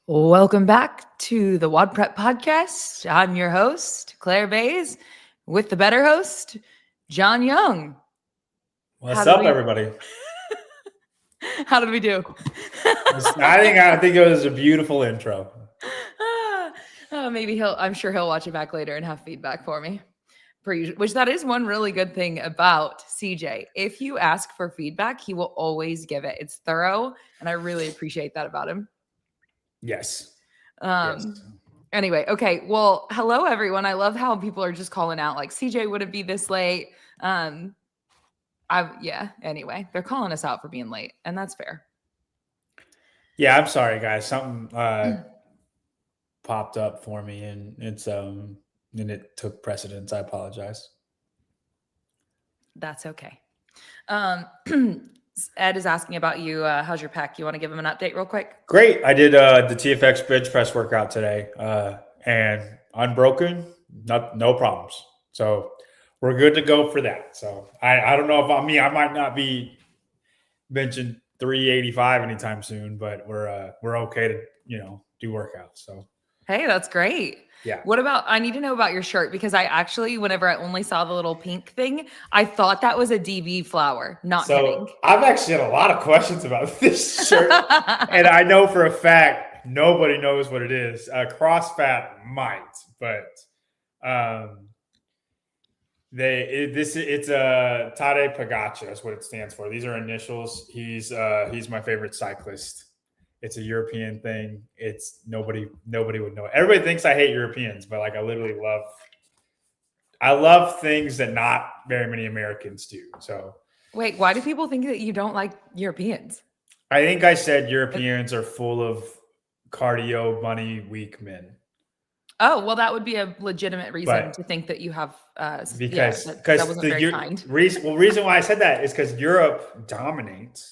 Welcome back to the WODprep podcast. I'm your host, Claire Bays, with the better host, John Young. What's up, everybody? How did we do? I think it was a beautiful intro. Maybe I'm sure he'll watch it back later and have feedback for me. Which that is one really good thing about CJ. If you ask for feedback, he will always give it. It's thorough, and I really appreciate that about him. Yes. Anyway, okay. Well, hello everyone. I love how people are just calling out like CJ wouldn't be this late. Anyway, they're calling us out for being late, and that's fair. Yeah, I'm sorry, guys. Something popped up for me, and it took precedence. I apologize. That's okay. Ed is asking about you. How's your pec? You want to give him an update real quick? Great. I did the TFX bench press workout today, and unbroken, no problems. So we're good to go for that. So I don't know if I might not be benching 385 anytime soon, but we're okay to do workouts. So hey, that's great. Yeah. What about, I need to know about your shirt, because I actually, whenever I only saw the little pink thing, I thought that was a DB flower. Not kidding. I've actually had a lot of questions about this shirt, and I know for a fact nobody knows what it is. CrossFit might, but it's a Tadej Pogacar. That's what it stands for. These are initials. He's my favorite cyclist. It's a European thing. It's nobody would know. Everybody thinks I hate Europeans, but like I love things that not very many Americans do. So wait, why do people think that you don't like Europeans? I think I said Europeans are full of cardio bunny weak men. Oh, well, that would be a legitimate reason to think that you have because that wasn't very kind. Reason why I said that is because Europe dominates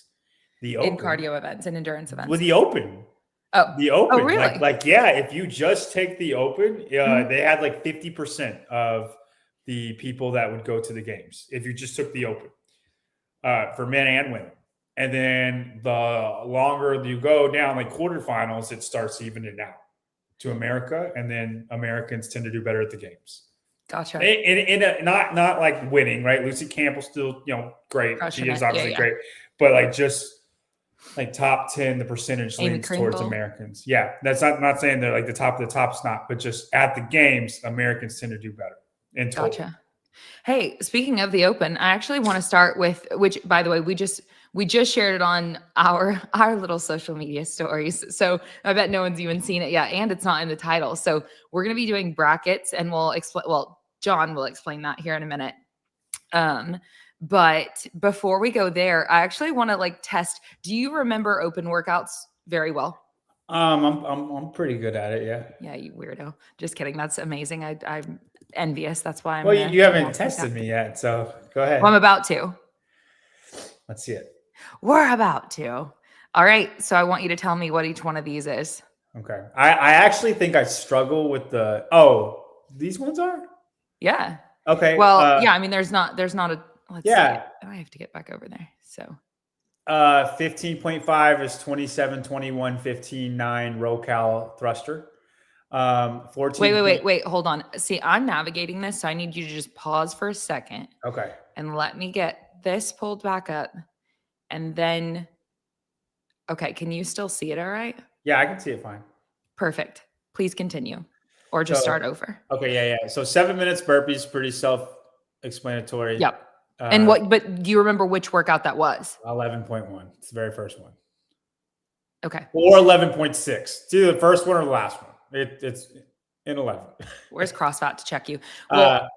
the open. In cardio events and endurance events. With the open. The open. Oh, really? If you just take the open, they had like 50% of the people that would go to the games if you just took the open for men and women. And then the longer you go down, like quarterfinals, it starts evening out to America, and then Americans tend to do better at the games. Gotcha. Not like winning, right? Lucy Campbell's still, great. Crushing she is obviously great, but like just like top 10, the percentage leans towards Americans. Yeah, that's not saying they're like the top of the top's not, but just at the games, Americans tend to do better. Gotcha. Hey, speaking of the open, I actually want to start with, which by the way, we just shared it on our little social media stories. So I bet no one's even seen it yet, and it's not in the title. So we're going to be doing brackets, and John will explain that here in a minute. But before we go there, I actually want to test. Do you remember open workouts very well? I'm pretty good at it. Yeah. Yeah, you weirdo. Just kidding. That's amazing. I'm envious. That's why I'm. Well, you haven't tested me yet, so go ahead. Well, I'm about to. Let's see it. We're about to. All right. So I want you to tell me what each one of these is. Okay. I actually think I struggle with these ones are? Yeah. Okay. Well, yeah. I mean, there's not a. Let's see. I have to get back over there. So 15.5 is 27, 21, 15, 9 row cal thruster. 14. Wait. Hold on. See, I'm navigating this, so I need you to just pause for a second. Okay. And let me get this pulled back up. And then, okay, can you still see it all right? Yeah, I can see it fine. Perfect. Please continue. Or just start over. Okay, yeah. So 7 minutes burpees, pretty self-explanatory. Yep. But do you remember which workout that was? 11.1. It's the very first one. Okay. Or 11.6. It's either the first one or the last one. It's in 11. Where's CrossFit to check you? Well,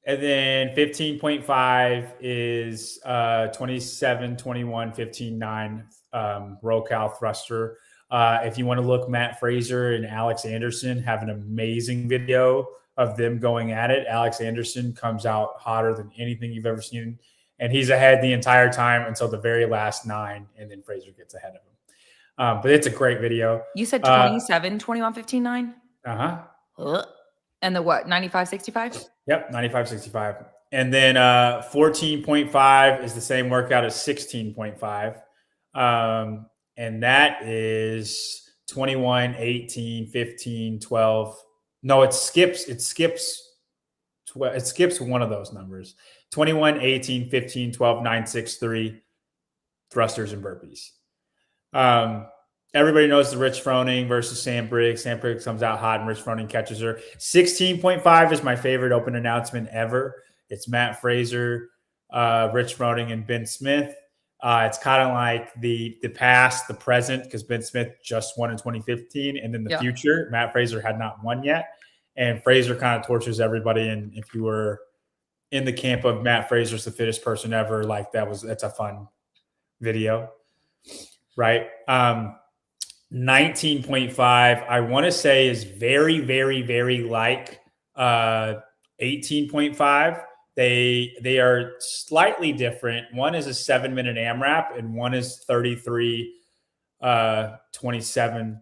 and then 15.5 is 27, 21, 15, 9 row cal thruster. If you want to look, Matt Fraser and Alex Anderson have an amazing video of them going at it. Alex Anderson comes out hotter than anything you've ever seen. And he's ahead the entire time until the very last 9. And then Fraser gets ahead of him. But it's a great video. You said 27, 21, 15, 9? Uh-huh. And the what? 95, 65? Yep. 95, 65. And then 14.5 is the same workout as 16.5. And that is 21, 18, 15, 12. No, it skips one of those numbers. 21, 18, 15, 12, 9, 6, 3 thrusters and burpees. Everybody knows the Rich Froning versus Sam Briggs. Sam Briggs comes out hot and Rich Froning catches her. 16.5 is my favorite open announcement ever. It's Matt Fraser, Rich Froning, and Ben Smith. It's kind of like the past, the present, because Ben Smith just won in 2015, and then the future. Matt Fraser had not won yet, and Fraser kind of tortures everybody. And if you were in the camp of Matt Fraser's the fittest person ever, like that's a fun video, right? 19.5, I want to say is very, very, very like 18.5. They are slightly different. One is a 7-minute AMRAP and one is 33, 27,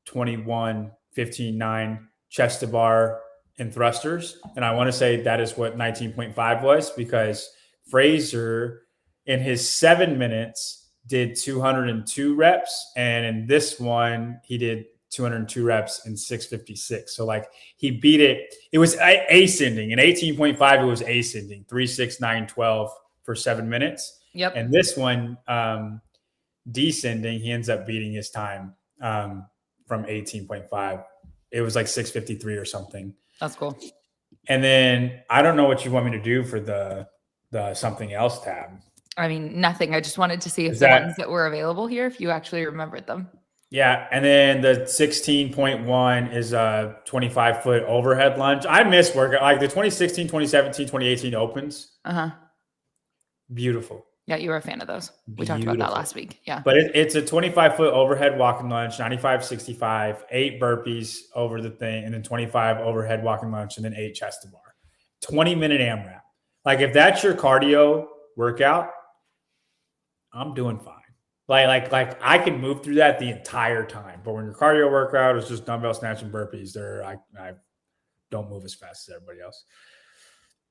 21, 15, 9 chest to bar and thrusters. And I want to say that is what 19.5 was, because Fraser in his 7 minutes did 202 reps. And in this one, he did 202 reps in 656. So like he beat it. It was ascending. In 18.5, it was ascending 3, 6, 9, 12 for 7 minutes. Yep. And this one, descending, he ends up beating his time from 18.5. It was like 653 or something. That's cool. And then I don't know what you want me to do for the something else tab. I mean, nothing. I just wanted to see if the ones that were available here, if you actually remembered them. Yeah. And then the 16.1 is a 25-foot overhead lunge. I miss workout, like the 2016, 2017, 2018 opens. Beautiful. Yeah, you were a fan of those. We talked about that last week. Yeah. But it's a 25-foot overhead walking lunge, 95, 65, 8 burpees over the thing, and then 25 overhead walking lunge, and then 8 chest to bar. 20-minute AMRAP. Like if that's your cardio workout, I'm doing fine. Like I can move through that the entire time. But when your cardio workout is just dumbbell snatch and burpees, I don't move as fast as everybody else.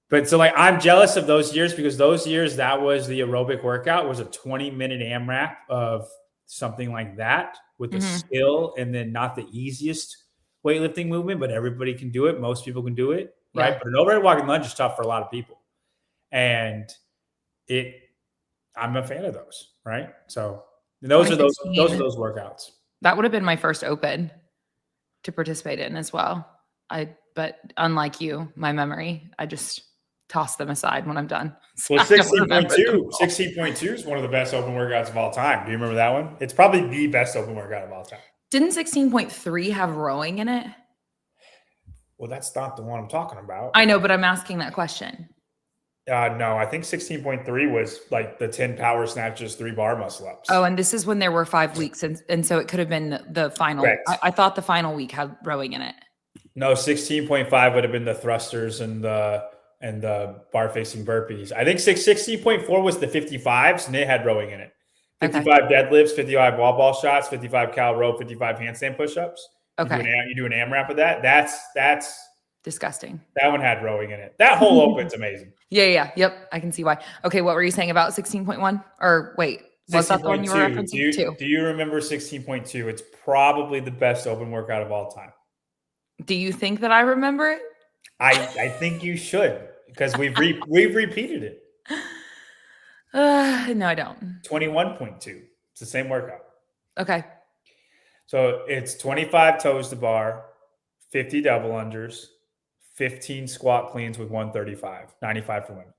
But so like I'm jealous of those years, because those years that was the aerobic workout was a 20-minute AMRAP of something like that with the skill, and then not the easiest weightlifting movement, but everybody can do it. Most people can do it, right? Yeah. But an overhead walking lunge is tough for a lot of people, and I'm a fan of those, right? So those are those workouts. That would have been my first open to participate in as well. But unlike you, my memory, I just toss them aside when I'm done. So well, 16.2 is one of the best open workouts of all time. Do you remember that one? It's probably the best open workout of all time. Didn't 16.3 have rowing in it? Well, that's not the one I'm talking about. I know, but I'm asking that question. No, I think 16.3 was like the 10 power snatches, 3 bar muscle ups. Oh, and this is when there were 5 weeks. And so it could have been the final. I thought the final week had rowing in it. No, 16.5 would have been the thrusters and the bar facing burpees. I think 16.4 was the 55s, and it had rowing in it. 55 deadlifts, 55 wall ball shots, 55 cal row, 55 handstand push-ups. Okay. You do an AMRAP of that. That's disgusting. That one had rowing in it. That whole open's amazing. Yeah. Yep. I can see why. Okay. What were you saying about 16.1? Or wait, was that the one you were referencing? Do you remember 16.2? It's probably the best open workout of all time. Do you think that I remember it? I think you should, because we've repeated it. No, I don't. 21.2. It's the same workout. Okay. So it's 25 toes to bar, 50 double unders, 15 squat cleans with 135, 95 for women.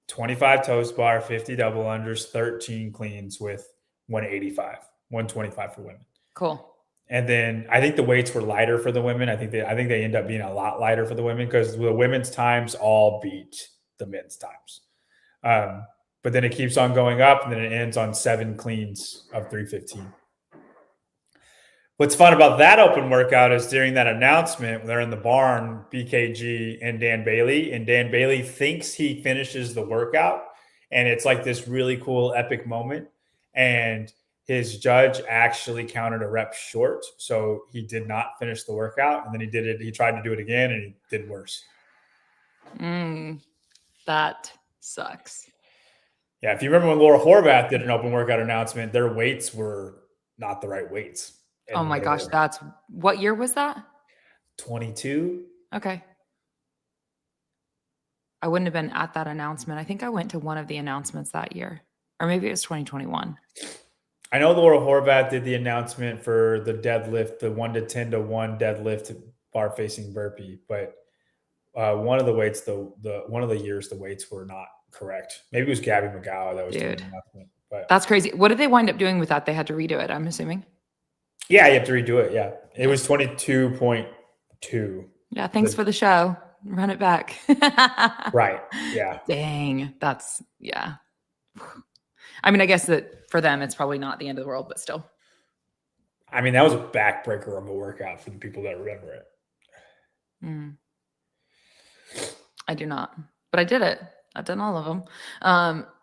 25 toes to bar, 50 double unders, 13 cleans with 185, 125 for women. Cool. And then I think the weights were lighter for the women. I think they end up being a lot lighter for the women, because the women's times all beat the men's times. But then it keeps on going up, and then it ends on 7 cleans of 315. What's fun about that open workout is during that announcement, they're in the barn, BKG and Dan Bailey thinks he finishes the workout, and it's like this really cool epic moment. And his judge actually counted a rep short, so he did not finish the workout. And then he tried to do it again, and he did worse. That sucks. Yeah, if you remember when Laura Horvath did an open workout announcement, their weights were not the right weights. Oh And my they gosh, were what year was that? 22. Okay. I wouldn't have been at that announcement. I think I went to one of the announcements that year, or maybe it was 2021. I know Laura Horvath did the announcement for the deadlift, the 1 to 10 to 1 deadlift bar facing burpee, but one of the weights, the one of the years, the weights were not correct. Maybe it was Gabby McGowan that was doing Dude, the announcement. But that's crazy. What did they wind up doing with that? They had to redo it, I'm assuming. yeah, you have to redo it. Yeah, it Yeah. was 22.2. Yeah, thanks for the show. Run it back. Right. Yeah. Dang, yeah. I mean, I guess that for them, it's probably not the end of the world, but still. I mean, that was a backbreaker of a workout for the people that remember it. I do not, but I did it. I've done all of them.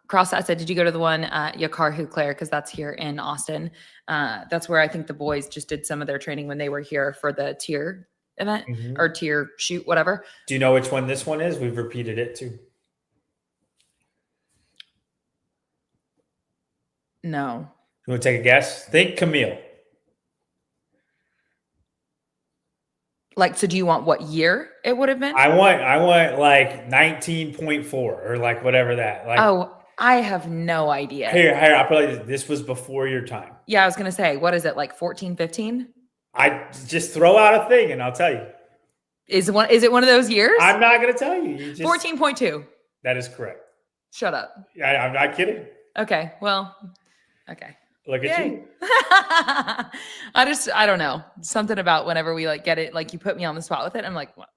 CrossFit said, did you go to the one at Yakarhu Claire? Because that's here in Austin. That's where I think the boys just did some of their training when they were here for the tier event or tier shoot, whatever. Do you know which one this one is? We've repeated it too. No. You want to take a guess? Think Camille. Like, so do you want what year it would have been? I want like 19.4 or like whatever that. Like, oh, I have no idea. Here, I'll probably this was before your time. Yeah, I was gonna say, what is it, like 14, 15? I just throw out a thing and I'll tell you. Is it one of those years? I'm not gonna tell you. You just 14.2. That is correct. Shut up. I'm not kidding. Okay. Well, okay. Look at you. I don't know. Something about whenever we like get it, like you put me on the spot with it, I'm like, well,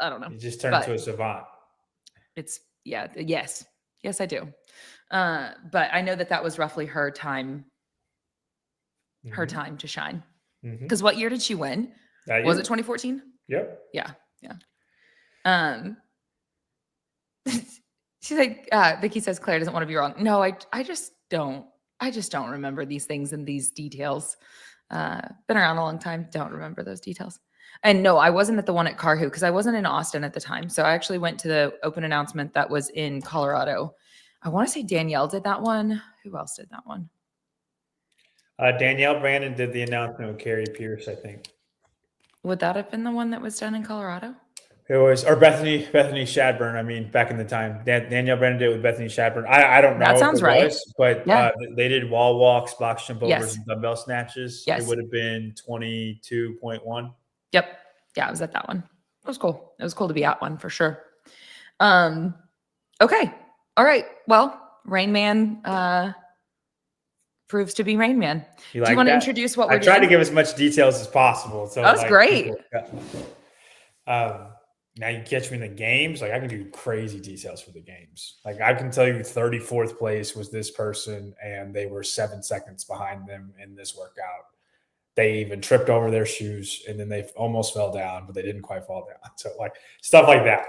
I don't know. You just turn into a savant. Yes, I do. But I know that was roughly her time to shine. Because what year did she win? Was it 2014? Yep. Yeah. She's like, Vicky says Claire doesn't want to be wrong. No, I just don't. I just don't remember these things and these details. Been around a long time. Don't remember those details. And no, I wasn't at the one at Carhu because I wasn't in Austin at the time. So I actually went to the open announcement that was in Colorado. I want to say Danielle did that one. Who else did that one? Danielle Brandon did the announcement with Carrie Pierce, I think. Would that have been the one that was done in Colorado? It was, or Bethany Shadburn. I mean, back in the time, Danielle Brandon did it with Bethany Shadburn. I don't know. That sounds right. But they did wall walks, box jump overs, and dumbbell snatches. Yes. It would have been 22.1. Yep. Yeah, I was at that one. It was cool. It was cool to be at one for sure. Okay. All right. Well, Rain Man proves to be Rain Man. Do you want to introduce what we're doing? I tried to give as much details as possible. So that was great. Now you catch me in the games. Like I can do crazy details for the games. Like I can tell you 34th place was this person and they were 7 seconds behind them in this workout. They even tripped over their shoes and then they almost fell down, but they didn't quite fall down. So like stuff like that.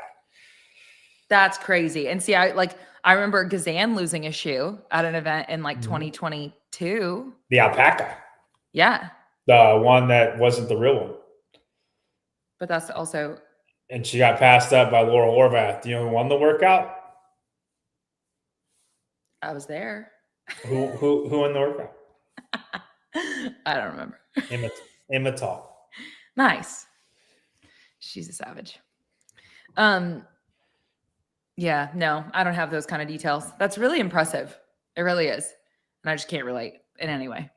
That's crazy. And see, I remember Gazan losing a shoe at an event in like 2022. The alpaca. Yeah. The one that wasn't the real one. But that's also. And she got passed up by Laura Horvath. Do you know who won the workout? I was there. Who won the workout? I don't remember. Emma Tall. Nice. She's a savage. Yeah, no, I don't have those kind of details. That's really impressive. It really is. And I just can't relate in any way.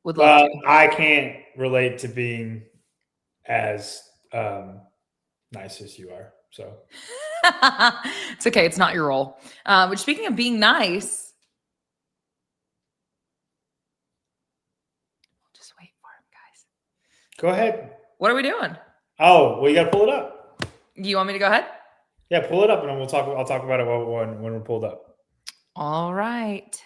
Would love to. I can't relate to being as nice as you are. So it's okay. It's not your role. Which speaking of being nice, just wait for him, guys. Go ahead. What are we doing? Oh, well, you got to pull it up. You want me to go ahead? Yeah, pull it up, and I'll talk about it when we're pulled up. All right.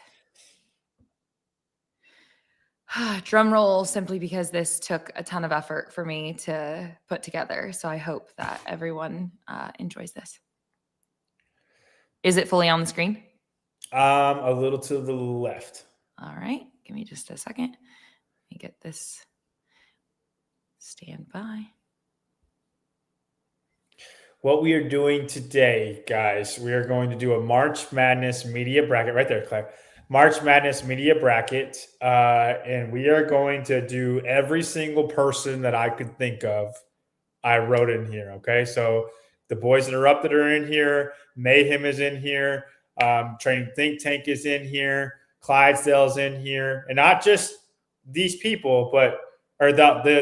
Drum roll, simply because this took a ton of effort for me to put together. So I hope that everyone enjoys this. Is it fully on the screen? A little to the left. All right. Give me just a second. Let me get this. Stand by. What we are doing today, guys, we are going to do a March Madness media bracket right there, Claire. March Madness Media Bracket, and we are going to do every single person that I could think of. I wrote in here. Okay, so the Boys Interrupted are in here. Mayhem is in here. Training Think Tank is in here. Clydesdale's in here, and not just these people, but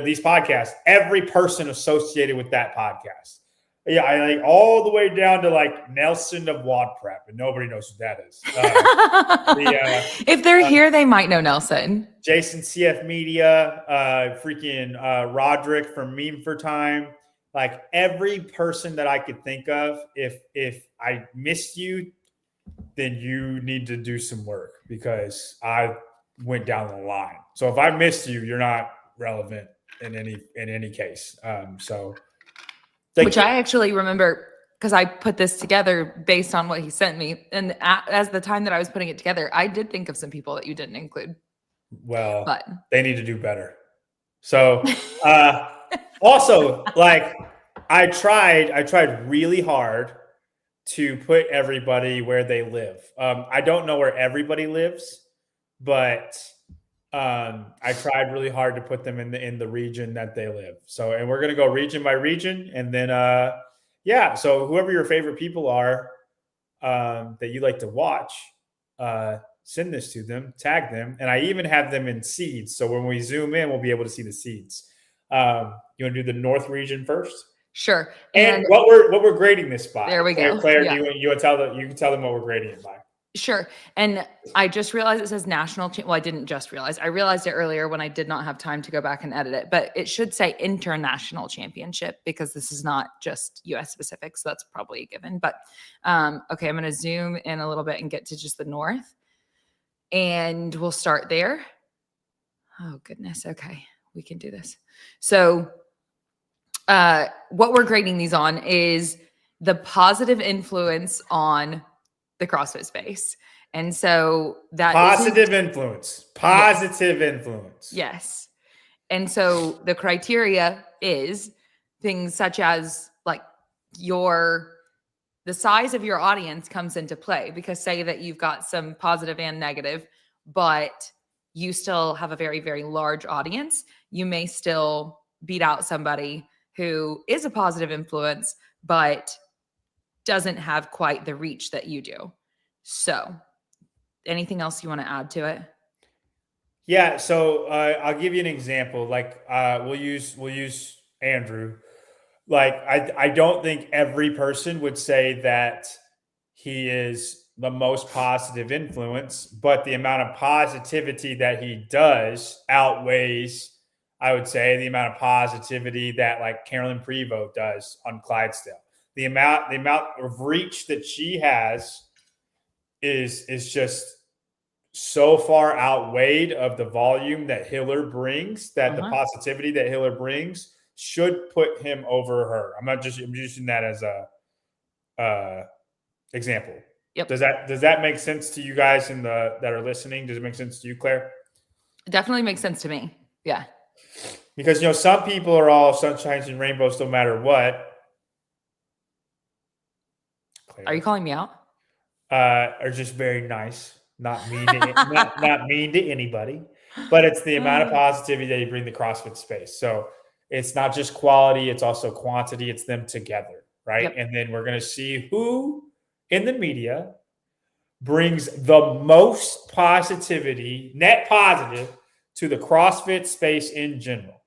these podcasts. Every person associated with that podcast. Yeah, I like all the way down to like Nelson of WODprep, and nobody knows who that is. If they're here, they might know Nelson. Jason CF Media, Roderick from Meme for Time, like every person that I could think of. If I missed you, then you need to do some work because I went down the line. So if I missed you, you're not relevant in any case. Which I actually remember because I put this together based on what he sent me. And as the time that I was putting it together, I did think of some people that you didn't include. Well, but they need to do better. So also, like I tried really hard to put everybody where they live. I don't know where everybody lives, but I tried really hard to put them in the region that they live. So, and we're gonna go region by region, and then so whoever your favorite people are that you like to watch, send this to them, tag them, and I even have them in seeds. So when we zoom in, we'll be able to see the seeds. You want to do the North region first? Sure. And what we're grading this by? There we go. Claire, yeah. you can tell them what we're grading it by. Sure. And I just realized it says national. Well, I didn't just realize. I realized it earlier when I did not have time to go back and edit it. But it should say international championship because this is not just U.S. specific. So that's probably a given. But okay, I'm going to zoom in a little bit and get to just the North. And we'll start there. Oh, goodness. Okay. We can do this. So what we're grading these on is the positive influence on the CrossFit space. And so that positive influence. Yes. And so the criteria is things such as like the size of your audience comes into play because say that you've got some positive and negative, but you still have a very, very large audience. You may still beat out somebody who is a positive influence, but doesn't have quite the reach that you do. So anything else you want to add to it? Yeah. So I'll give you an example. Like we'll use Andrew. Like I don't think every person would say that he is the most positive influence, but the amount of positivity that he does outweighs, I would say, the amount of positivity that like Carolyn Prevost does on Clydesdale. The amount of reach that she has is just so far outweighed of the volume that Hiller brings that the positivity that Hiller brings should put him over her. I'm using that as a example. Yep. Does that make sense to you guys that are listening? Does it make sense to you, Claire? It definitely makes sense to me. Yeah. Because some people are all sunshines and rainbows no matter what. Claire. Are you calling me out? Are just very nice, not mean to not mean to anybody, but it's the amount of positivity that you bring to the CrossFit space. So it's not just quality, it's also quantity. It's them together, right? Yep. And then we're going to see who in the media brings the most positivity, net positive, to the CrossFit space in general.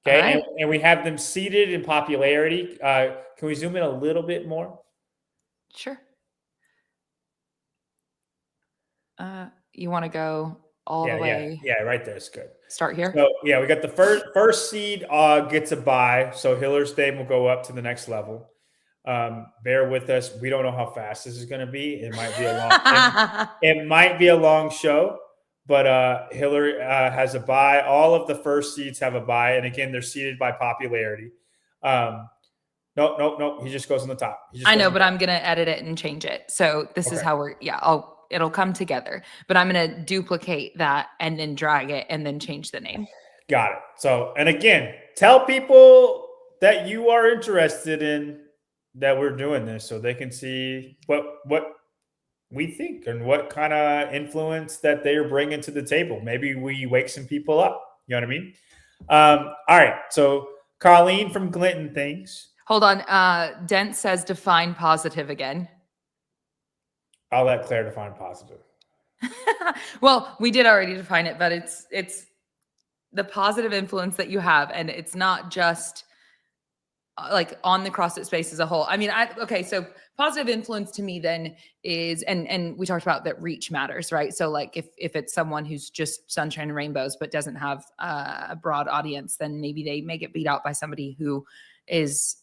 Okay, right. And we have them seated in popularity. Can we zoom in a little bit more? Sure. You want to go all the way? Yeah, right there. It's good. Start here. So yeah, we got the first seed gets a bye. So Hiller's name will go up to the next level. Bear with us. We don't know how fast this is going to be. It might be a long. it might be a long show, but Hiller has a bye. All of the first seeds have a bye, and again, they're seeded by popularity. No. He just goes on the top. I know, but I'm going to edit it and change it. So this is how it'll come together, but I'm going to duplicate that and then drag it and then change the name. Got it. So, and again, tell people that you are interested in that we're doing this so they can see what we think and what kind of influence that they are bringing to the table. Maybe we wake some people up. You know what I mean? All right. So Colleen from Clinton thinks. Hold on. Dent says define positive again. I'll let Claire define positive. Well, we did already define it, but it's the positive influence that you have, and it's not just like on the CrossFit space as a whole. I mean, okay, so positive influence to me then is, and we talked about that reach matters, right? So like if it's someone who's just sunshine and rainbows but doesn't have a broad audience, then maybe they may get beat out by somebody who is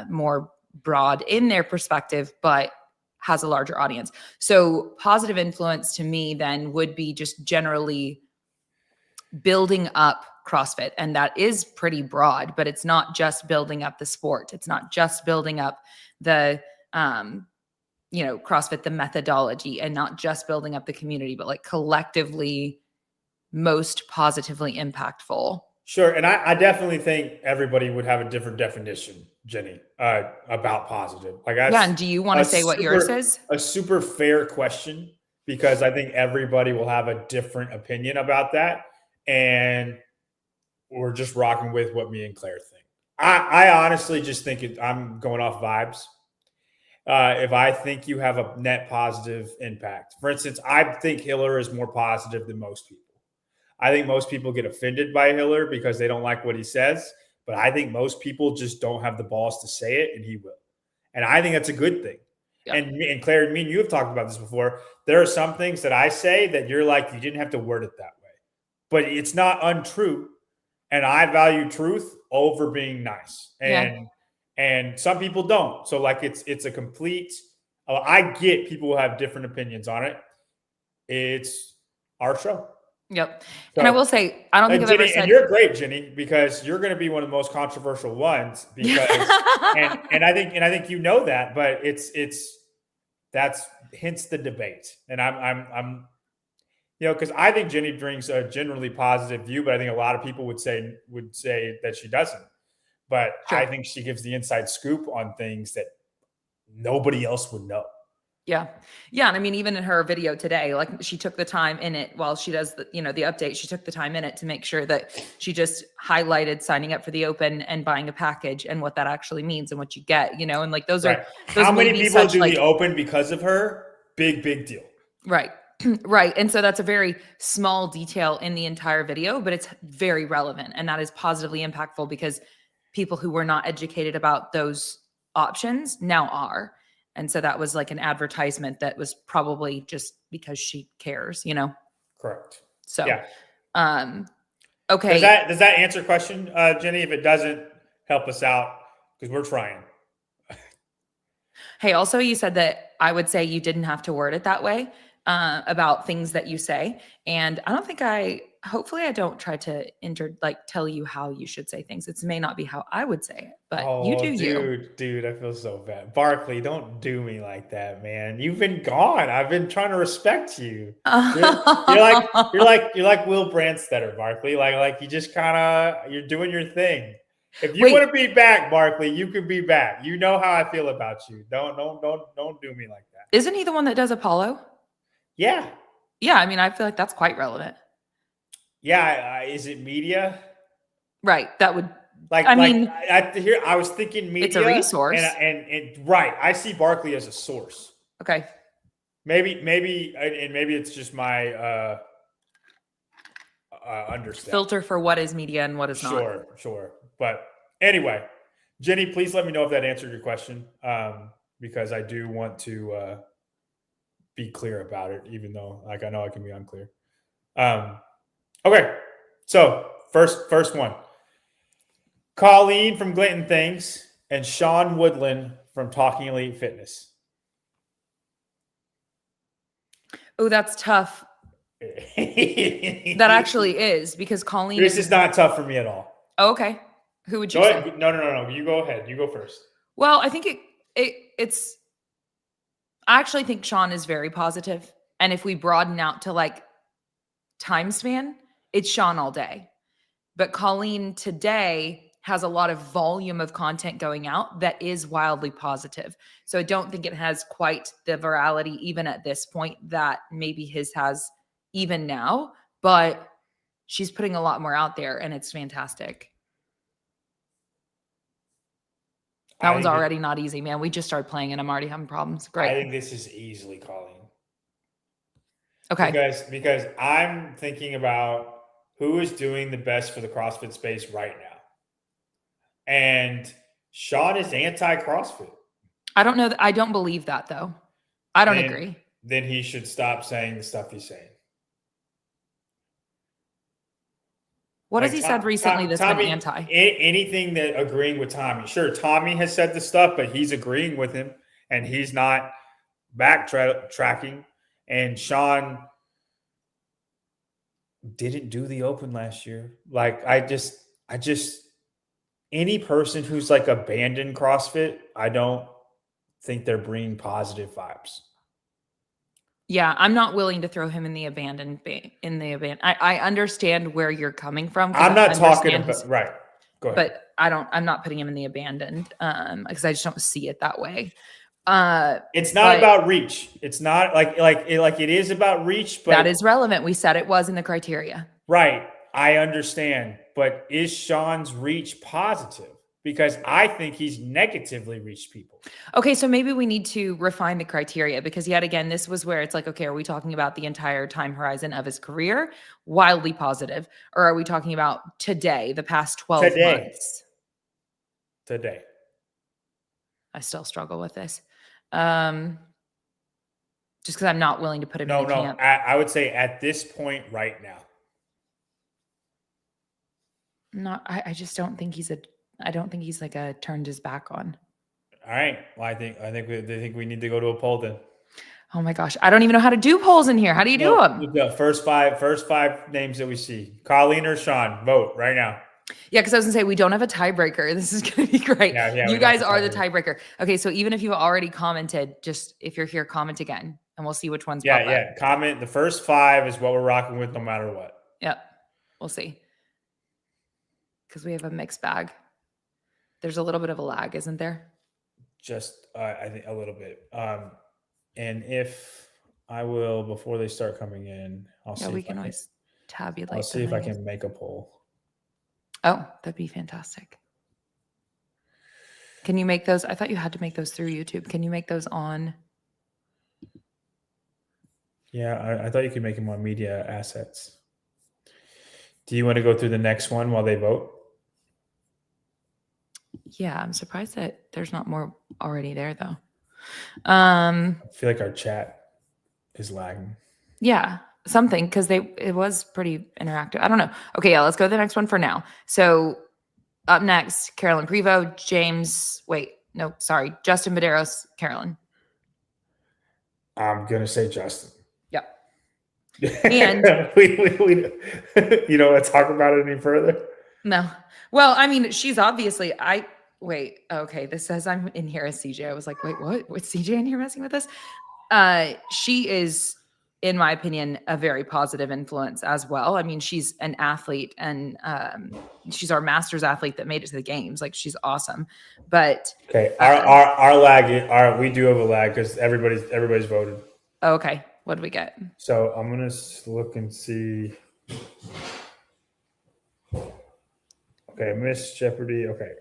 more broad in their perspective but has a larger audience. So positive influence to me then would be just generally building up CrossFit. And that is pretty broad, but it's not just building up the sport. It's not just building up the, CrossFit, the methodology, and not just building up the community, but like collectively most positively impactful. Sure. And I definitely think everybody would have a different definition, Jenny, about positive. Like, yeah. And do you want to say what yours is? A super fair question, because I think everybody will have a different opinion about that. And we're just rocking with what me and Claire think. I honestly just think I'm going off vibes. If I think you have a net positive impact, for instance, I think Hiller is more positive than most people. I think most people get offended by Hiller because they don't like what he says, but I think most people just don't have the balls to say it, and he will. And I think that's a good thing. Yep. And Claire, me and you have talked about this before. There are some things that I say that you're like, you didn't have to word it that way, but it's not untrue. And I value truth over being nice. And some people don't. So like it's a complete, I get people who have different opinions on it. It's our show. Yep. So, and I will say, I don't think I've Jenny, ever said. And you're great, Jenny, because you're going to be one of the most controversial ones. Because, and I think you know that, but that's hence the debate. And I'm because I think Jenny brings a generally positive view, but I think a lot of people would say that she doesn't. But sure. I think she gives the inside scoop on things that nobody else would know. Yeah. Yeah. And I mean, even in her video today, like she took the time in it while she does the update, she took the time in it to make sure that she just highlighted signing up for the open and buying a package and what that actually means and what you get, and like those right. are, those how many people do the open because of her? Big deal. Right. Right. And so that's a very small detail in the entire video, but it's very relevant. And that is positively impactful because people who were not educated about those options now are. And so that was like an advertisement that was probably just because she cares, Correct. So, yeah. Okay. Does that answer your question, Jenny? If it doesn't, help us out because we're trying. Hey, also you said that I would say you didn't have to word it that way about things that you say. And I don't think hopefully I don't try to tell you how you should say things. It may not be how I would say it, but you do. Dude, I feel so bad. Barkley, don't do me like that, man. You've been gone. I've been trying to respect you. You're like Will Brandstetter, Barkley. Like you just you're doing your thing. If you want to be back, Barkley, you can be back. You know how I feel about you. Don't do me like that. Isn't he the one that does Apollo? Yeah. Yeah, I mean, I feel like that's quite relevant. Yeah, is it media? Right, that would. I was thinking media. It's a resource, and right. I see Barkley as a source. Okay. Maybe it's just my understanding. Filter for what is media and what is not. Sure. But anyway, Jenny, please let me know if that answered your question, because I do want to be clear about it, even though I know I can be unclear. Okay, so first one. Colleen from Glinton Things and Sean Woodland from Talking Elite Fitness. Oh, that's tough. That actually is, because Colleen. This is not tough for me at all. Oh, okay. Who would you say? No. You go ahead. You go first. Well, I think it's. I actually think Sean is very positive, and if we broaden out to like time span, it's Sean all day. But Colleen today has a lot of volume of content going out that is wildly positive. So I don't think it has quite the virality even at this point that maybe his has even now, but she's putting a lot more out there and it's fantastic. That one's already not easy, man. We just started playing and I'm already having problems. Great. I think this is easily Colleen. Okay. Because I'm thinking about who is doing the best for the CrossFit space right now. And Sean is anti-CrossFit. I don't know. I don't believe that though. I don't agree. Then he should stop saying the stuff he's saying. What has he said recently that's been anti? Anything that agreeing with Tommy. Sure, Tommy has said the stuff, but he's agreeing with him and he's not backtracking. And Sean didn't do the open last year. Like, I just any person who's like abandoned CrossFit, I don't think they're bringing positive vibes. Yeah, I'm not willing to throw him in the abandoned. I understand where you're coming from. I'm not talking about right. Go ahead. But I'm not putting him in the abandoned because I just don't see it that way. It's not about reach. It's not like it is about reach, but that is relevant. We said it was in the criteria. Right. I understand. But is Sean's reach positive? Because I think he's negatively reached people. Okay, so maybe we need to refine the criteria because yet again, this was where it's like, okay, are we talking about the entire time horizon of his career, wildly positive, or are we talking about today, the past 12 months? Today. I still struggle with this. Just because I'm not willing to put him in the camp. I would say at this point right now. I just don't think he's like a turned his back on. All right. Well, I think we need to go to a poll then. Oh my gosh. I don't even know how to do polls in here. How do you do them? The first five names that we see. Colleen or Sean, vote right now. Yeah, because I was gonna say we don't have a tiebreaker. This is gonna be great. Yeah, you guys are the tiebreaker. Okay, so even if you've already commented, just if you're here, comment again, and we'll see which ones. Yeah. Comment. The first 5 is what we're rocking with, no matter what. Yep, we'll see. Because we have a mixed bag. There's a little bit of a lag, isn't there? Just, I think a little bit. And if I will, before they start coming in, I'll see. Yeah, we can always tabulate. I'll see if I can make a poll. Oh, that'd be fantastic. Can you make those? I thought you had to make those through YouTube. Can you make those on? Yeah, I thought you could make them on media assets. Do you want to go through the next one while they vote? Yeah, I'm surprised that there's not more already there, though. I feel like our chat is lagging. Yeah, something, because it was pretty interactive. I don't know. Okay, yeah, let's go to the next one for now. So up next, Carolyn Prevost, Justin Medeiros, Carolyn. I'm gonna say Justin. Yep. And we you don't want to talk about it any further? No. Well, I mean, she's obviously okay, this says I'm in here as CJ. I was like, wait, what? What's CJ in here messing with us? She is, in my opinion, a very positive influence as well. I mean, she's an athlete and she's our master's athlete that made it to the games. Like, she's awesome. But okay, our lag, we do have a lag because everybody's voted. Oh, okay. What did we get? So I'm gonna look and see. Okay, Miss Jeopardy. Okay.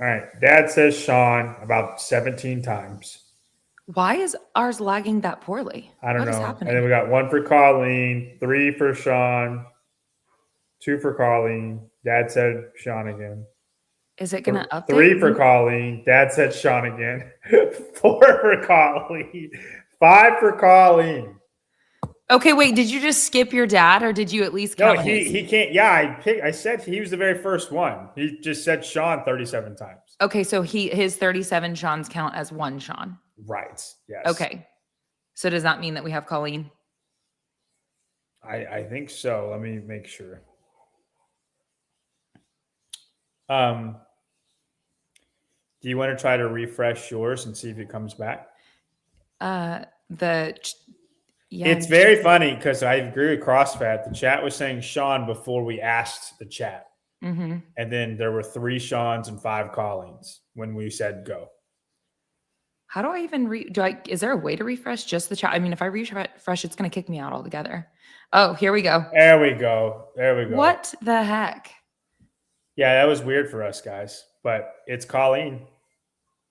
All right. Dad says Sean about 17 times. Why is ours lagging that poorly? I don't know. And then we got 1 for Colleen, 3 for Sean, 2 for Colleen. Dad said Sean again. Is it going to update? 3 for Colleen. Dad said Sean again. 4 for Colleen. 5 for Colleen. Okay, wait. Did you just skip your dad, or did you at least count? No, he can't. Yeah, I said he was the very first one. He just said Sean 37 times. Okay, so his 37 Sean's count as 1 Sean. Right. Yes. Okay. So does that mean that we have Colleen? I think so. Let me make sure. Do you want to try to refresh yours and see if it comes back? Yeah, it's very funny because I agree with CrossFit. The chat was saying Sean before we asked the chat. Mm-hmm. And then there were 3 Seans and 5 Colleens when we said go. How do I even is there a way to refresh just the chat? I mean, if I refresh, it's going to kick me out altogether. Oh, here we go. There we go. There we go. What the heck? Yeah, that was weird for us guys, but it's Colleen.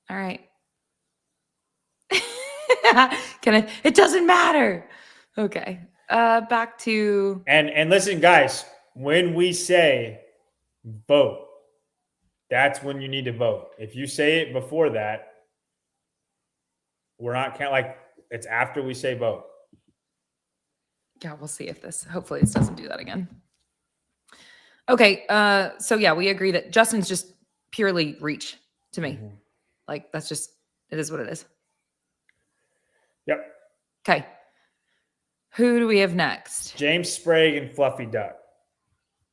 All right. It doesn't matter. Okay. Back to. And listen, guys, when we say vote, that's when you need to vote. If you say it before that, we're not like it's after we say vote. Yeah, we'll see if hopefully this doesn't do that again. Okay. So yeah, we agree that Justin's just purely reach to me. Mm-hmm. Like it is what it is. Yep. Okay. Who do we have next? James Sprague and Fluffy Duck.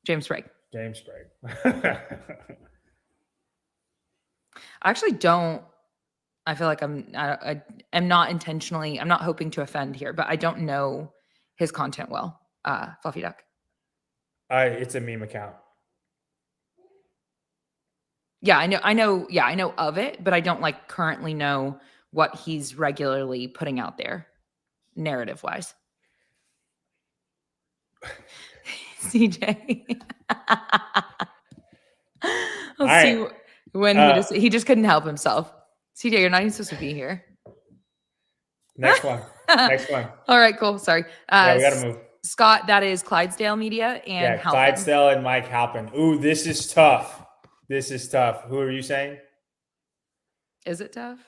James Sprague. James Sprague. I actually don't. I feel like I'm not intentionally. I'm not hoping to offend here, but I don't know his content well. Fluffy Duck. It's a meme account. Yeah, I know. Yeah, I know of it, but I don't like currently know what he's regularly putting out there, narrative wise. CJ. Let's see when he just couldn't help himself. CJ, you're not even supposed to be here. Next one. Next one. All right, cool. Sorry. Yeah, we gotta move. Scott, that is Clydesdale Media and Halpin. Clydesdale and Mike Halpin. Ooh, this is tough. This is tough. Who are you saying? Is it tough?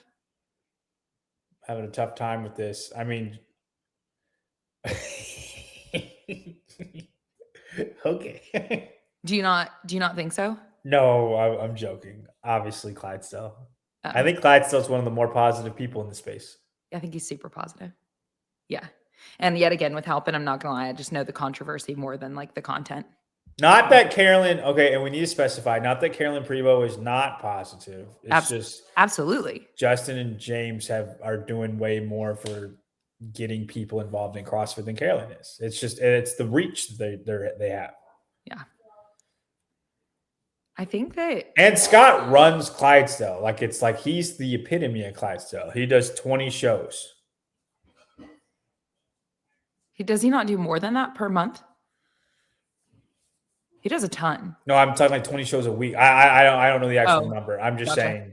Having a tough time with this. I mean, okay. Do you not think so? No, I'm joking. Obviously, Clydesdale. I think Clydesdale's one of the more positive people in the space. I think he's super positive. Yeah. And yet again, with Halpin, I'm not going to lie, I just know the controversy more than like the content. Not that Carolyn, okay, and we need to specify, not that Carolyn Prevost is not positive. It's just absolutely. Justin and James are doing way more for getting people involved in CrossFit than Carolyn is. It's the reach they have. Yeah. I think that. And Scott runs Clydesdale. Like it's like he's the epitome of Clydesdale. He does 20 shows. Does he not do more than that per month? He does a ton. No, I'm talking like 20 shows a week. I don't know the actual number. I'm just saying.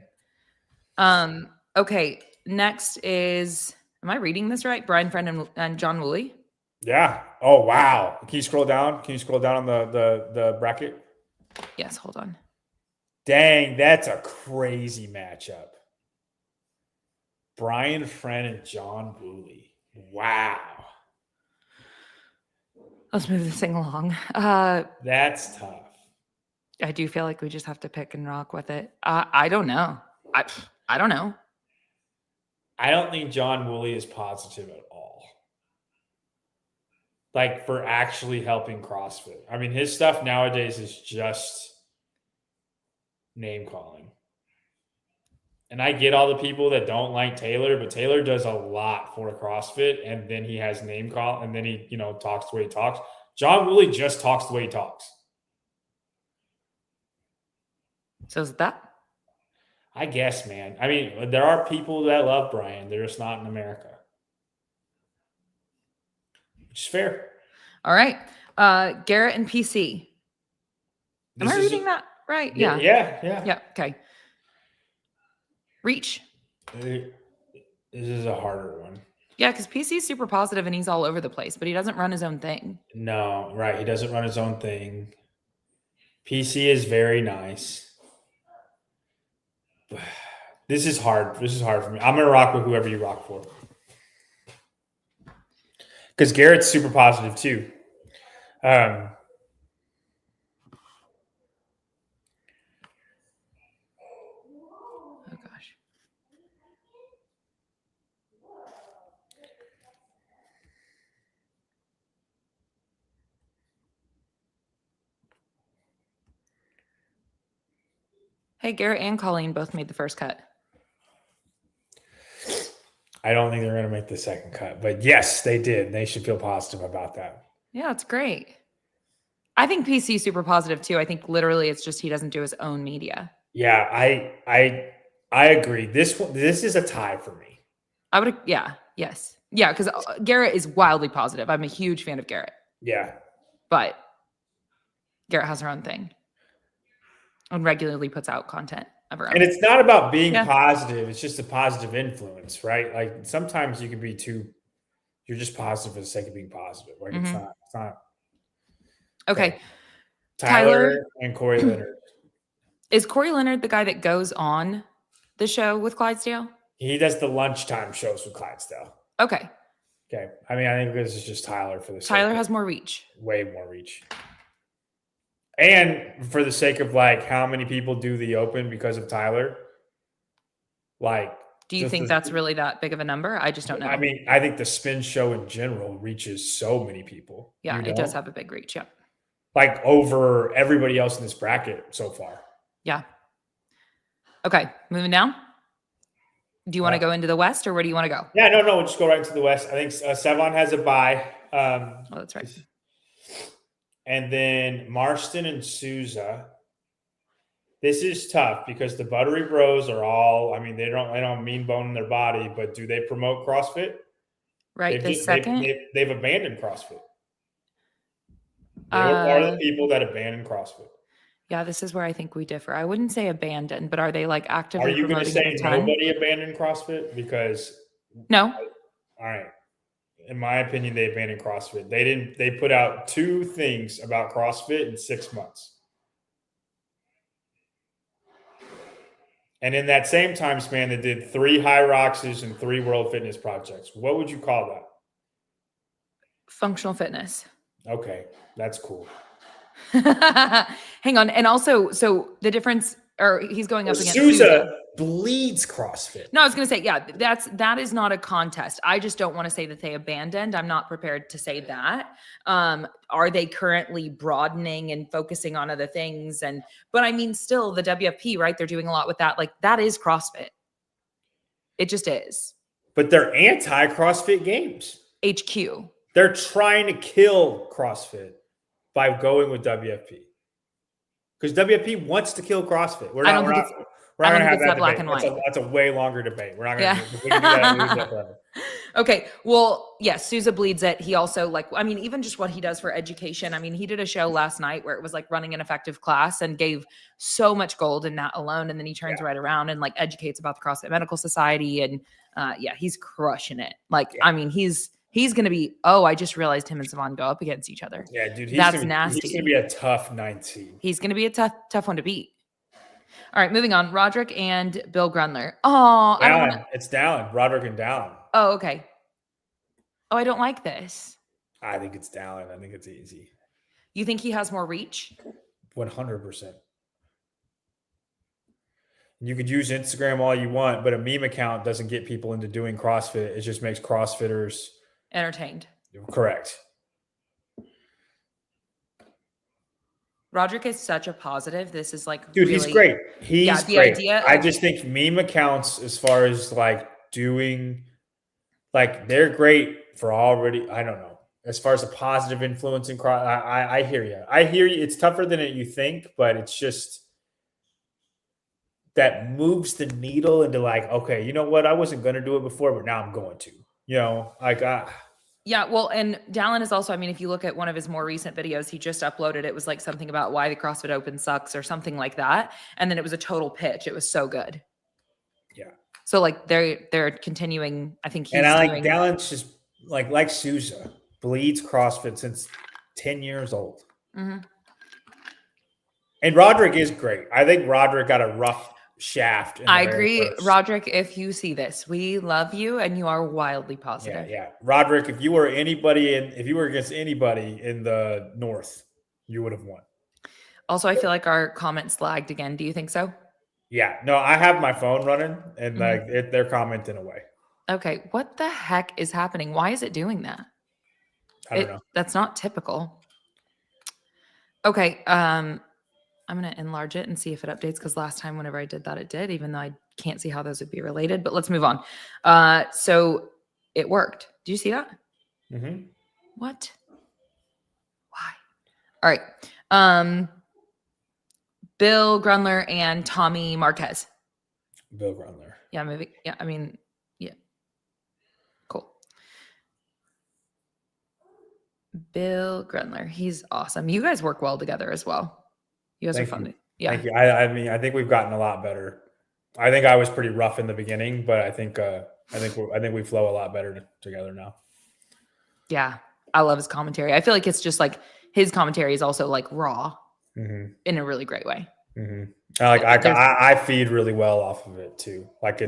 Okay. Next is, am I reading this right? Brian Friend and John Woolley. Yeah. Oh wow. Can you scroll down? Can you scroll down on the bracket? Yes. Hold on. Dang, that's a crazy matchup. Brian Friend and John Woolley. Wow. Let's move this thing along. That's tough. I do feel like we just have to pick and rock with it. I don't know. I don't know. I don't think John Woolley is positive at all. Like for actually helping CrossFit. I mean, his stuff nowadays is just name calling. And I get all the people that don't like Taylor, but Taylor does a lot for CrossFit, and then he has name call, and then he, talks the way he talks. John Woolley just talks the way he talks. So is that? I guess, man. I mean, there are people that love Brian. They're just not in America. Which is fair. All right. Garrett and PC. Am I reading that right? Yeah. Yeah. Okay. Reach. This is a harder one. Yeah, because PC is super positive and he's all over the place, but he doesn't run his own thing. No, right. He doesn't run his own thing. PC is very nice. This is hard. This is hard for me. I'm going to rock with whoever you rock for. Because Garrett's super positive too. Oh, gosh. Hey, Garrett and Colleen both made the first cut. I don't think they're going to make the second cut, but yes, they did. They should feel positive about that. Yeah, it's great. I think PC is super positive too. I think literally it's just he doesn't do his own media. Yeah, I agree. This is a tie for me. I would, yes. Yeah, because Garrett is wildly positive. I'm a huge fan of Garrett. Yeah. But Garrett has her own thing and regularly puts out content of her own. And it's not about being positive. It's just a positive influence, right? Like sometimes you can be you're just positive for the sake of being positive. Like it's not. Okay. Tyler and Corey Leonard. Is Corey Leonard the guy that goes on the show with Clydesdale? He does the lunchtime shows with Clydesdale. Okay. Okay. I mean, I think this is just Tyler for the sake. Tyler has more reach. Way more reach. And for the sake of like how many people do the open because of Tyler, like. Do you think that's really that big of a number? I just don't know. I mean, I think the spin show in general reaches so many people. Yeah, it does have a big reach. Yeah. Like over everybody else in this bracket so far. Yeah. Okay. Moving down. Do you want to go into the West or where do you want to go? Yeah, no. We'll just go right into the West. I think Sevon has a bye. Oh, that's right. And then Marston and Souza. This is tough because the Buttery Bros are all, I mean, they don't mean bone in their body, but do they promote CrossFit? Right. They've abandoned CrossFit. They were part of the people that abandoned CrossFit. Yeah, this is where I think we differ. I wouldn't say abandoned, but are they like actively promoting? Are you going to say nobody abandoned CrossFit? Because no. All right. In my opinion, they abandoned CrossFit. They put out 2 things about CrossFit in 6 months. And in that same time span, they did 3 High Roxes and 3 World Fitness projects. What would you call that? Functional fitness. Okay, that's cool. Hang on. And also, so the difference, or he's going up against Souza bleeds CrossFit. No, I was going to say, yeah, that is not a contest. I just don't want to say that they abandoned. I'm not prepared to say that. Are they currently broadening and focusing on other things? But I mean, still the WFP, right? They're doing a lot with that. Like that is CrossFit. It just is. But they're anti-CrossFit games. HQ. They're trying to kill CrossFit by going with WFP. Because WFP wants to kill CrossFit. We're not going to have that black and white. That's a way longer debate. We're not going to do that forever. Okay. Well, yes, Souza bleeds it. He also even just what he does for education. I mean, he did a show last night where it was like running an effective class and gave so much gold in that alone. And then he turns right around and like educates about the CrossFit Medical Society. And he's crushing it. I mean, he's going to be, I just realized him and Sevon go up against each other. Yeah, dude. That's nasty. He's going to be a tough 9th seed. He's going to be a tough one to beat. All right, moving on. Roderick and Bill Grunler. Oh, it's Dallin. Roderick and Dallin. Oh, okay. Oh, I don't like this. I think it's Dallin. I think it's easy. You think he has more reach? 100%. You could use Instagram all you want, but a meme account doesn't get people into doing CrossFit. It just makes CrossFitters entertained. Correct. Roderick is such a positive. This is like, dude, he's great. He's great. I just think meme accounts, as far as like doing, like they're great for already. I don't know. As far as a positive influence in cross, I hear you. I hear you. It's tougher than you think, but it's just that moves the needle into like, okay, you know what? I wasn't going to do it before, but now I'm going to. You know, like yeah, well, and Dallin is also, I mean, if you look at one of his more recent videos, he just uploaded, it was like something about why the CrossFit Open sucks or something like that. And then it was a total pitch. It was so good. Yeah. So like they're continuing, I think he's and I like Dallin's just like Souza bleeds CrossFit since 10 years old. Mm-hmm. And Roderick is great. I think Roderick got a rough shaft. I agree. Roderick, if you see this, we love you and you are wildly positive. Yeah. Roderick, if you were against anybody in the North, you would have won. Also, I feel like our comments lagged again. Do you think so? Yeah. No, I have my phone running and they're commenting away. Okay. What the heck is happening? Why is it doing that? I don't know. That's not typical. Okay. I'm going to enlarge it and see if it updates because last time whenever I did that, it did, even though I can't see how those would be related. But let's move on. So it worked. Do you see that? Mm-hmm. What? Why? All right. Bill Grunler and Tommy Marquez. Bill Grunler. Yeah, maybe. Yeah, I mean, yeah. Cool. Bill Grunler. He's awesome. You guys work well together as well. You guys are fun. Yeah. Thank you. I mean, I think we've gotten a lot better. I think I was pretty rough in the beginning, but I think we flow a lot better together now. Yeah. I love his commentary. I feel like it's just like his commentary is also like raw in a really great way. I feed really well off of it too. Like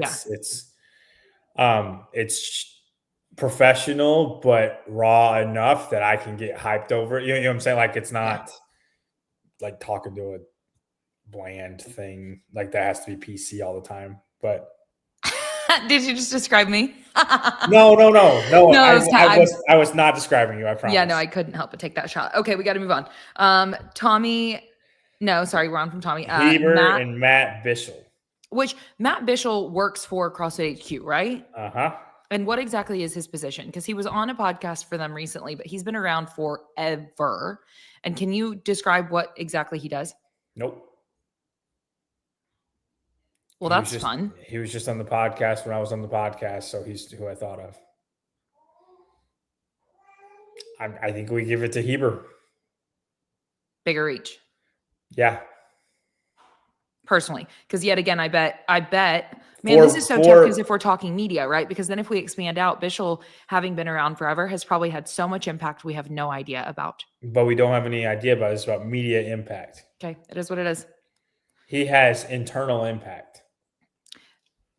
it's professional, but raw enough that I can get hyped over it. You know what I'm saying? Like it's not like talking to a bland thing. Like that has to be PC all the time. But did you just describe me? No. I was not describing you. I promise. Yeah, no, I couldn't help but take that shot. Okay, we got to move on. Tommy. No, sorry, we're on from Tommy. Heber and Matt Bishel. Which Matt Bishel works for CrossFit HQ, right? Uh-huh. And what exactly is his position? Because he was on a podcast for them recently, but he's been around forever. And can you describe what exactly he does? Nope. Well, that's fun. He was just on the podcast when I was on the podcast, so he's who I thought of. I think we give it to Heber. Bigger reach. Yeah. Personally, because yet again, I bet, man, this is so tough because if we're talking media, right? Because then if we expand out, Bishel, having been around forever, has probably had so much impact we have no idea about. But we don't have any idea about it. It's about media impact. Okay, it is what it is. He has internal impact.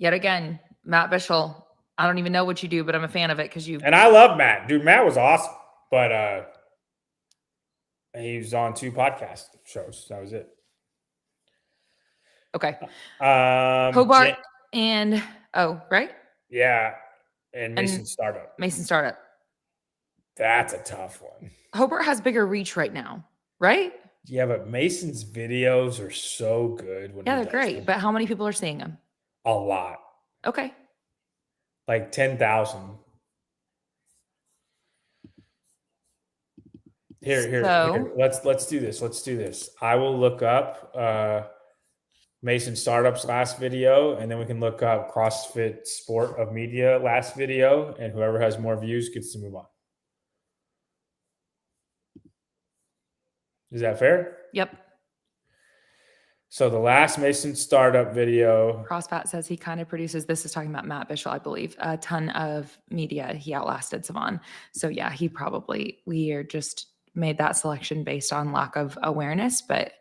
Yet again, Matt Bishel, I don't even know what you do, but I'm a fan of it because you. And I love Matt. Dude, Matt was awesome. But he was on 2 podcast shows. That was it. Okay. Hobart and right? Yeah. And Mason Startup. Mason Startup. That's a tough one. Hobart has bigger reach right now, right? Yeah, but Mason's videos are so good. Yeah, they're great. But how many people are seeing them? A lot. Okay. Like 10,000. Here. Let's do this. I will look up Mason Startup's last video, and then we can look up CrossFit Sport of Media last video, and whoever has more views gets to move on. Is that fair? Yep. So the last Mason Startup video. CrossFat says he kind of produces, this is talking about Matt Bishel, I believe, a ton of media. He outlasted Savon. So yeah, we are just made that selection based on lack of awareness, but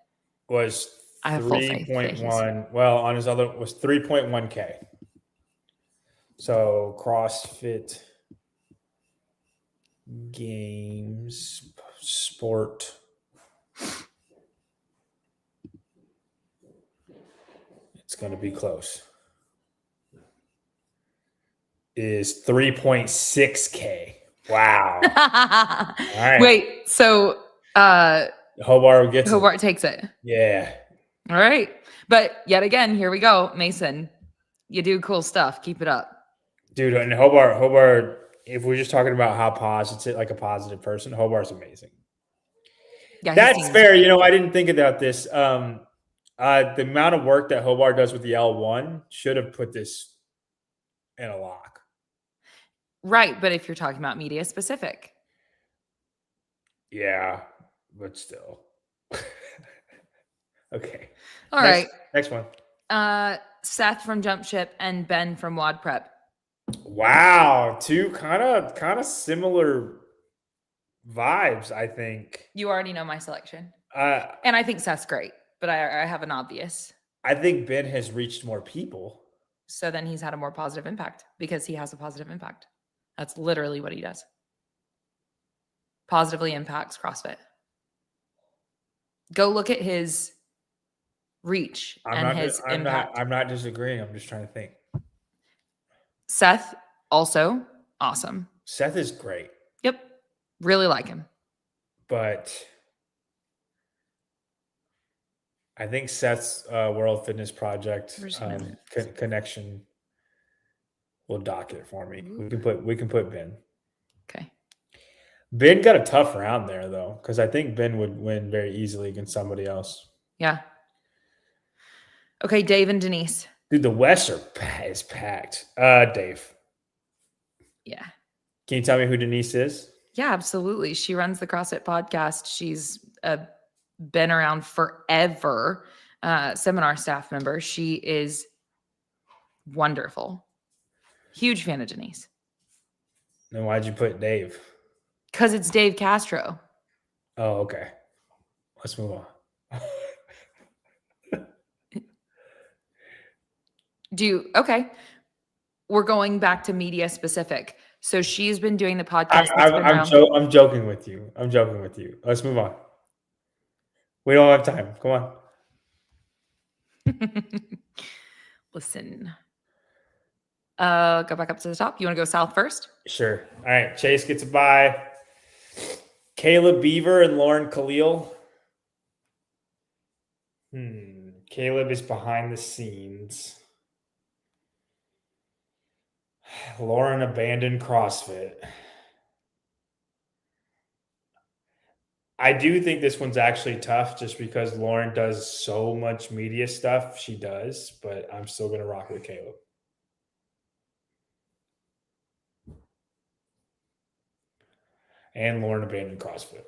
was I have full faith. 3.1. Well, on his other was 3.1K. So CrossFit Games Sport. It's going to be close. Is 3.6K. Wow. All right. Wait, so Hobart takes it. Yeah. All right. But yet again, here we go. Mason, you do cool stuff. Keep it up. Dude, and Hobart, if we're just talking about how positive, like a positive person, Hobart's amazing. Yeah, that's fair. You know, I didn't think about this. The amount of work that Hobart does with the L1 should have put this in a lock. Right. But if you're talking about media specific. Yeah, but still. Okay. All right. Next one. Seth from Jump Ship and Ben from WODprep. Wow. 2 kind of similar vibes, I think. You already know my selection. And I think Seth's great, but I have an obvious. I think Ben has reached more people. So then he's had a more positive impact because he has a positive impact. That's literally what he does. Positively impacts CrossFit. Go look at his reach his impact. I'm not disagreeing. I'm just trying to think. Seth, also awesome. Seth is great. Yep. Really like him. But I think Seth's World Fitness Project connection will dock it for me. We can put Ben. Okay. Ben got a tough round there though, because I think Ben would win very easily against somebody else. Yeah. Okay, Dave and Denise. Dude, the West is packed. Dave, Yeah. can you tell me who Denise is? Yeah, absolutely. She runs the CrossFit podcast. She's been around forever, seminar staff member. She is wonderful. Huge fan of Denise. Then why'd you put Dave? Because it's Dave Castro. Oh, okay. Let's move on. Okay. We're going back to media specific. So she's been doing the podcast. I'm joking with you. I'm joking with you. Let's move on. We don't have time. Come on. Listen. Go back up to the top. You want to go south first? Sure. All right. Chase gets a bye. Caleb Beaver and Lauren Khalil. Caleb is behind the scenes. Lauren abandoned CrossFit. I do think this one's actually tough just because Lauren does so much media stuff. She does, but I'm still going to rock with Caleb. And Lauren abandoned CrossFit.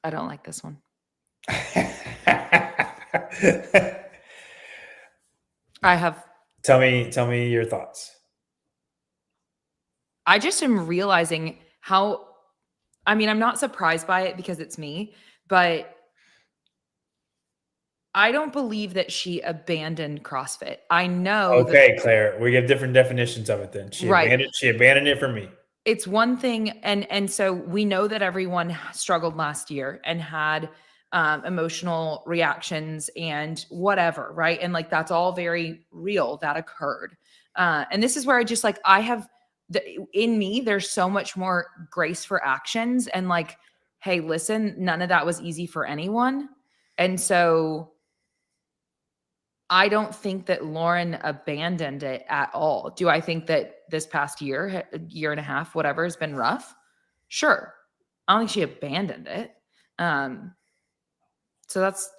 I don't like this one. I have. Tell me your thoughts. I just am realizing how, I mean, I'm not surprised by it because it's me, but I don't believe that she abandoned CrossFit. I know. Okay, Claire, we give different definitions of it then. She abandoned it for me. It's one thing. And so we know that everyone struggled last year and had emotional reactions and whatever. Right. And like, that's all very real that occurred. And this is where I just like, in me, there's so much more grace for actions and like, hey, listen, none of that was easy for anyone. And so I don't think that Lauren abandoned it at all. Do I think that this past year and a half, whatever, has been rough? Sure. I don't think she abandoned it. So that's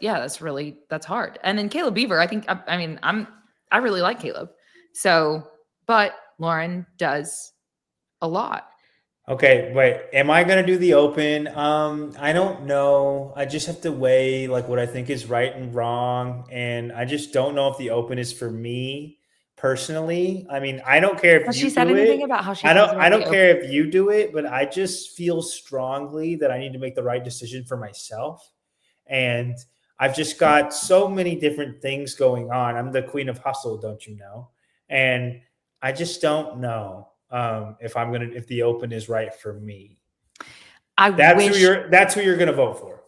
hard. And then Caleb Beaver, I really like Caleb. So, but Lauren does a lot. Okay, wait. Am I gonna do the open? I don't know. I just have to weigh like what I think is right and wrong, and I just don't know if the open is for me personally. I mean, I don't care if Has you she said do anything it. about how she? I don't care if you do it, but I just feel strongly that I need to make the right decision for myself, and I've just got so many different things going on. I'm the queen of hustle, don't you know? And I just don't know. If the open is right for me. That's who you're gonna vote for.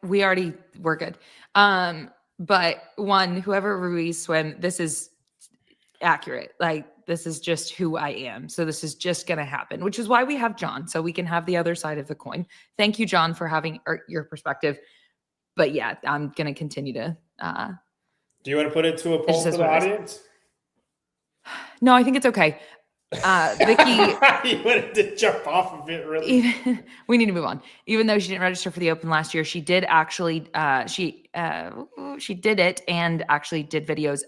We're good. But whoever Ruiz swim, this is accurate. Like, this is just who I am. So this is just gonna happen, which is why we have John, so we can have the other side of the coin. Thank you, John, for having your perspective. But yeah, I'm gonna continue to do you want to put it to a poll for the audience? No, I think it's okay. Vicky, you wanted to jump off of it, really? We need to move on. Even though she didn't register for the open last year, she did actually. She did it and actually did videos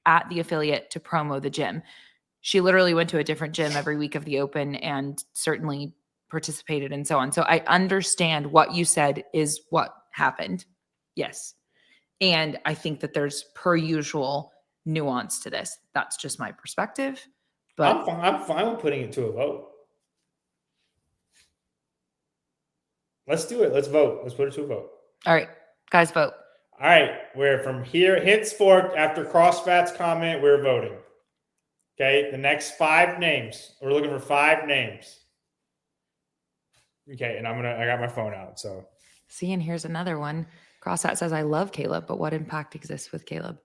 at the affiliate to promo the gym. She literally went to a different gym every week of the open and certainly participated and so on. So I understand what you said is what happened. Yes, and I think that there's per usual nuance to this. That's just my perspective. But I'm fine with putting it to a vote. Let's do it. Let's vote. Let's put it to a vote. All right, guys, vote. All right, we're from here. Henceforth, after CrossFat's comment, we're voting. Okay, the next 5 names. We're looking for 5 names. Okay, and I got my phone out. So see, and here's another one. CrossFat says, "I love Caleb, but what impact exists with Caleb?"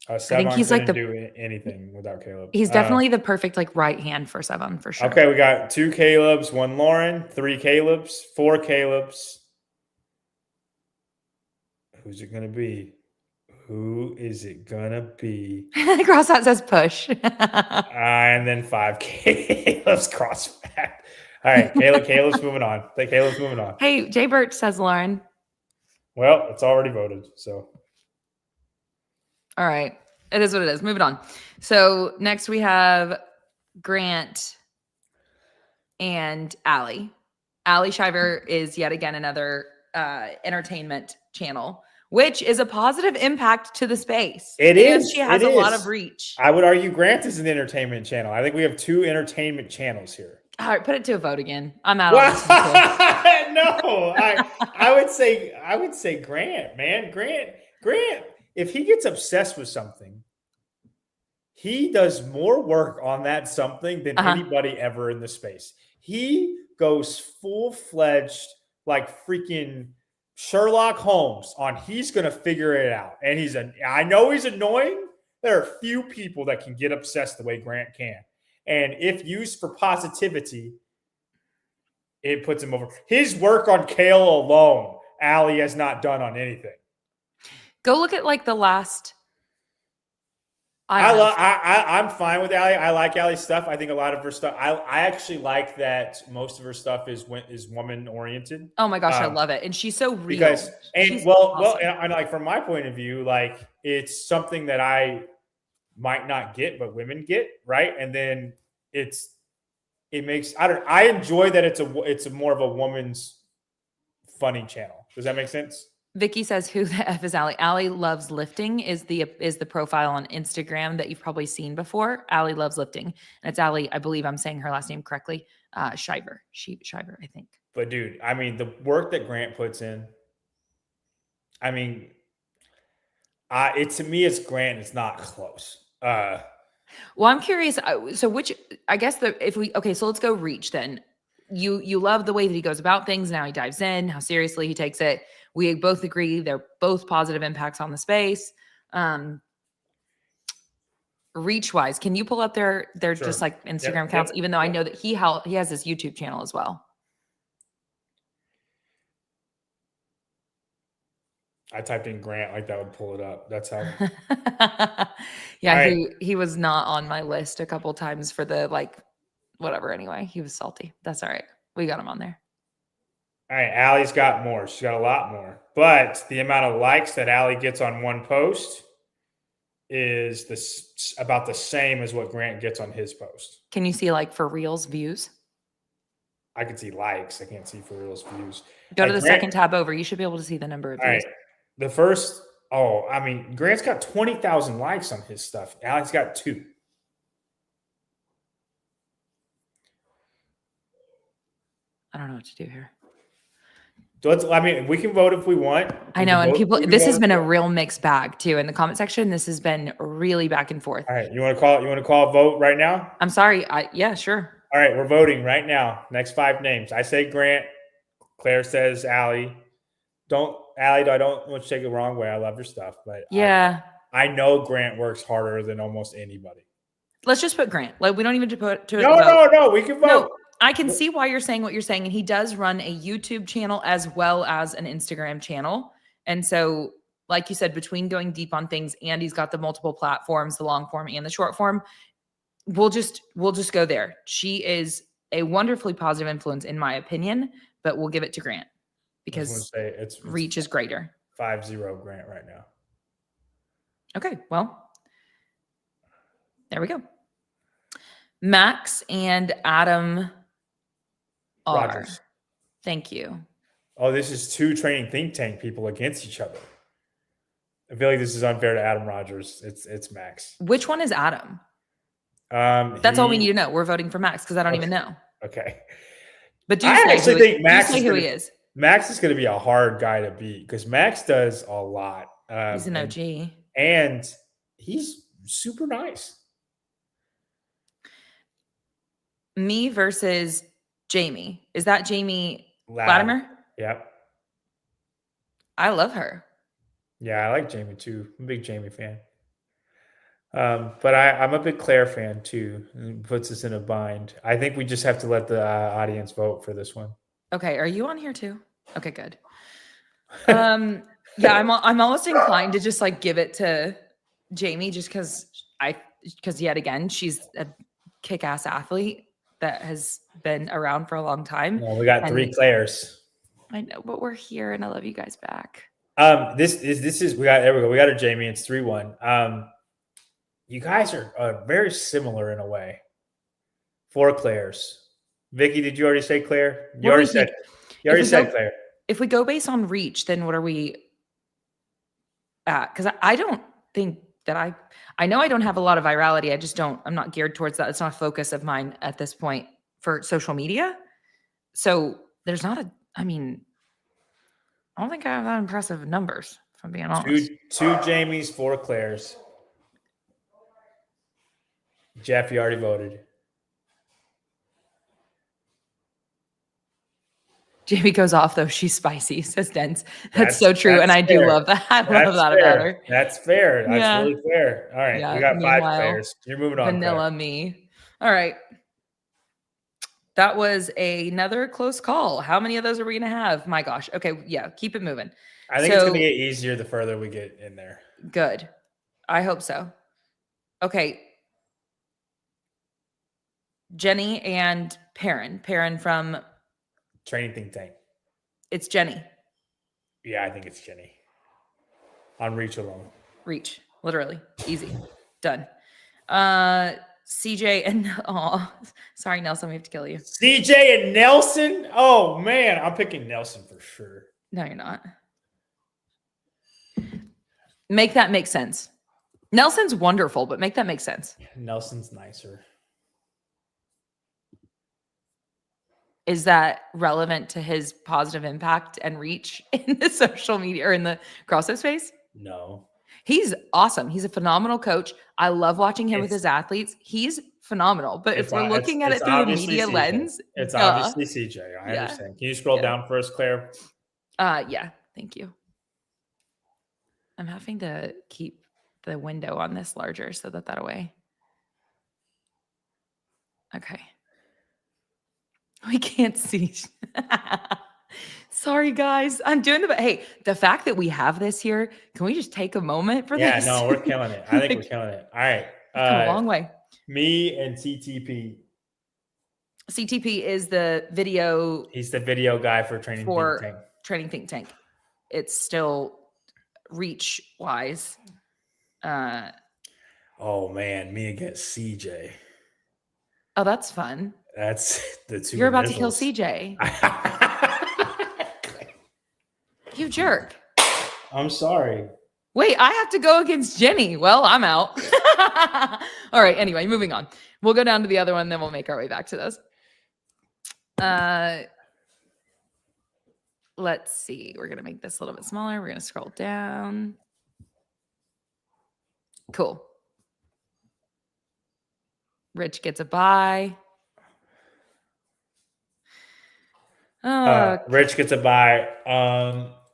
I think he's like do anything without Caleb. He's definitely the perfect like right hand for Sevan for sure. Okay, we got 2 Calebs, 1 Lauren, 3 Calebs, 4 Calebs. Who's it going to be? Who is it gonna be? Cross out says push. And then 5K. Let's cross back. All right, Caleb's moving on. Caleb's moving on. Hey, Jay Birch says Lauren. Well, it's already voted. So, all right. It is what it is. Moving on. So next we have Grant and Allie. Allie Shiver is yet again another entertainment channel, which is a positive impact to the space. It is. She has a lot of reach. I would argue Grant is an entertainment channel. I think we have 2 entertainment channels here. All right, put it to a vote again. I'm out on this one. No, I would say Grant, man. Grant, if he gets obsessed with something, he does more work on that something than anybody ever in the space. He goes full-fledged like freaking Sherlock Holmes on he's going to figure it out. And I know he's annoying. There are few people that can get obsessed the way Grant can. And if used for positivity, it puts him over. His work on Kale alone, Allie has not done on anything. Go look at like the last. I'm fine with Allie. I like Allie's stuff. I think a lot of her stuff. I actually like that most of her stuff is woman oriented. Oh my gosh, I love it, and she's so real. And like from my point of view, like it's something that I might not get, but women get, right? And then it makes I enjoy that it's a more of a woman's funny channel. Does that make sense? Vicky says, "Who the F is Allie?" Allie Loves Lifting is the profile on Instagram that you've probably seen before. Allie Loves Lifting, and it's Allie. I believe I'm saying her last name correctly. Shiver, Shiver, I think. But dude, I mean, the work that Grant puts in. I mean, to me, it's Grant. It's not close. Well, I'm curious. So so let's go reach then. You love the way that he goes about things. Now he dives in, how seriously he takes it. We both agree they're both positive impacts on the space. Reach wise, can you pull up their sure. Just like Instagram accounts? Even though I know that he has his YouTube channel as well. I typed in Grant, like that would pull it up. That's how. Yeah, right. He was not on my list a couple times for the whatever. Anyway, he was salty. That's all right. We got him on there. All right, Allie's got more. She's got a lot more. But the amount of likes that Allie gets on one post is about the same as what Grant gets on his post. Can you see for Reels views? I can see likes. I can't see for Reels views. Go to the second tab over. You should be able to see the number of views. All right. The first, Grant's got 20,000 likes on his stuff. Allie's got 2. I don't know what to do here. We can vote if we want. I know, and this has been a real mixed bag too in the comment section. This has been really back and forth. All right, you want to call a vote right now? I'm sorry. Yeah, sure. All right, we're voting right now. Next 5 names. I say Grant. Claire says Allie. Allie, I don't want to take it the wrong way. I love your stuff, but yeah, I know Grant works harder than almost anybody. Let's just put Grant. We don't even to put to No. We can vote. No. I can see why you're saying what you're saying. And he does run a YouTube channel as well as an Instagram channel. And so, like you said, between going deep on things and he's got the multiple platforms, the long form and the short form, we'll just go there. She is a wonderfully positive influence in my opinion, but we'll give it to Grant because it's reach is greater. 5-0 Grant right now. Okay, well, there we go. Max and Adam Rogers. Thank you. Oh, this is 2 training think tank people against each other. I feel like this is unfair to Adam Rogers. It's Max. Which one is Adam? That's all we need to know. We're voting for Max because I don't even know. Okay. But I actually think Max is who he is. Max is going to be a hard guy to beat because Max does a lot. He's an OG. And he's super nice. Me versus Jamie. Is that Jamie Latimer? Yep. I love her. Yeah, I like Jamie too. I'm a big Jamie fan. But I'm a big Claire fan too. It puts us in a bind. I think we just have to let the audience vote for this one. Okay. Are you on here too? Okay, good. Yeah, I'm almost inclined to just like give it to Jamie just because yet again, she's a kick-ass athlete that has been around for a long time. No, we got 3 And Claires. I know, but we're here and I love you guys back. This is we got there we go. We got a Jamie. It's 3-1. You guys are very similar in a way. 4 Claires. Vicky, did you already say Claire? You What are already we said. think? You If already we said go Claire. if we go based on reach, then what are we at? Because I don't think that I know I don't have a lot of virality. I'm not geared towards that. It's not a focus of mine at this point for social media. So there's not I don't think I have that impressive numbers, if I'm being honest. Two Jamies, 4 Claires. Jeff, you already voted. Jamie goes off though. She's spicy, says Dens. That's so true. And I do fair. love that. I love That's that about fair. her. That's fair. That's Yeah. really fair. All right. Yeah. We got 5 Meanwhile, Claires. You're moving on, Claire. vanilla me. All right. That was another close call. How many of those are we going to have? My gosh. Okay. Yeah. Keep it moving. I think it's going to get easier the further we get in there. Good. I hope so. Okay. Jenny and Perrin from Training Think Tank. It's Jenny. Yeah, I think it's Jenny. On reach alone. Reach. Literally. Easy. Done. CJ and sorry, Nelson, we have to kill you. CJ and Nelson? Oh man, I'm picking Nelson for sure. No, you're not. Make that make sense. Nelson's wonderful, but make that make sense. Nelson's nicer. Is that relevant to his positive impact and reach in the social media or in the CrossFit space? No. He's awesome. He's a phenomenal coach. I love watching him with his athletes. He's phenomenal. But if we're looking at it through the media lens, it's obviously CJ. I understand. Can you scroll down for us, Claire? Yeah. Thank you. I'm having to keep the window on this larger so that away. Okay. We can't see. Sorry, guys. I'm doing hey, the fact that we have this here, can we just take a moment for this? Yeah, no, we're killing it. I think we're killing it. All right. We've come a long way. Me and CTP. CTP is the video. He's the video guy for Training Think Tank. Training Think Tank. It's still reach wise. Oh man, me against CJ. Oh, that's fun. That's the 2. You're about to kill CJ. You jerk. I'm sorry. Wait, I have to go against Jenny. Well, I'm out. All right. Anyway, moving on. We'll go down to the other one, then we'll make our way back to those. Let's see. We're going to make this a little bit smaller. We're going to scroll down. Cool. Rich gets a bye. Rich gets a bye.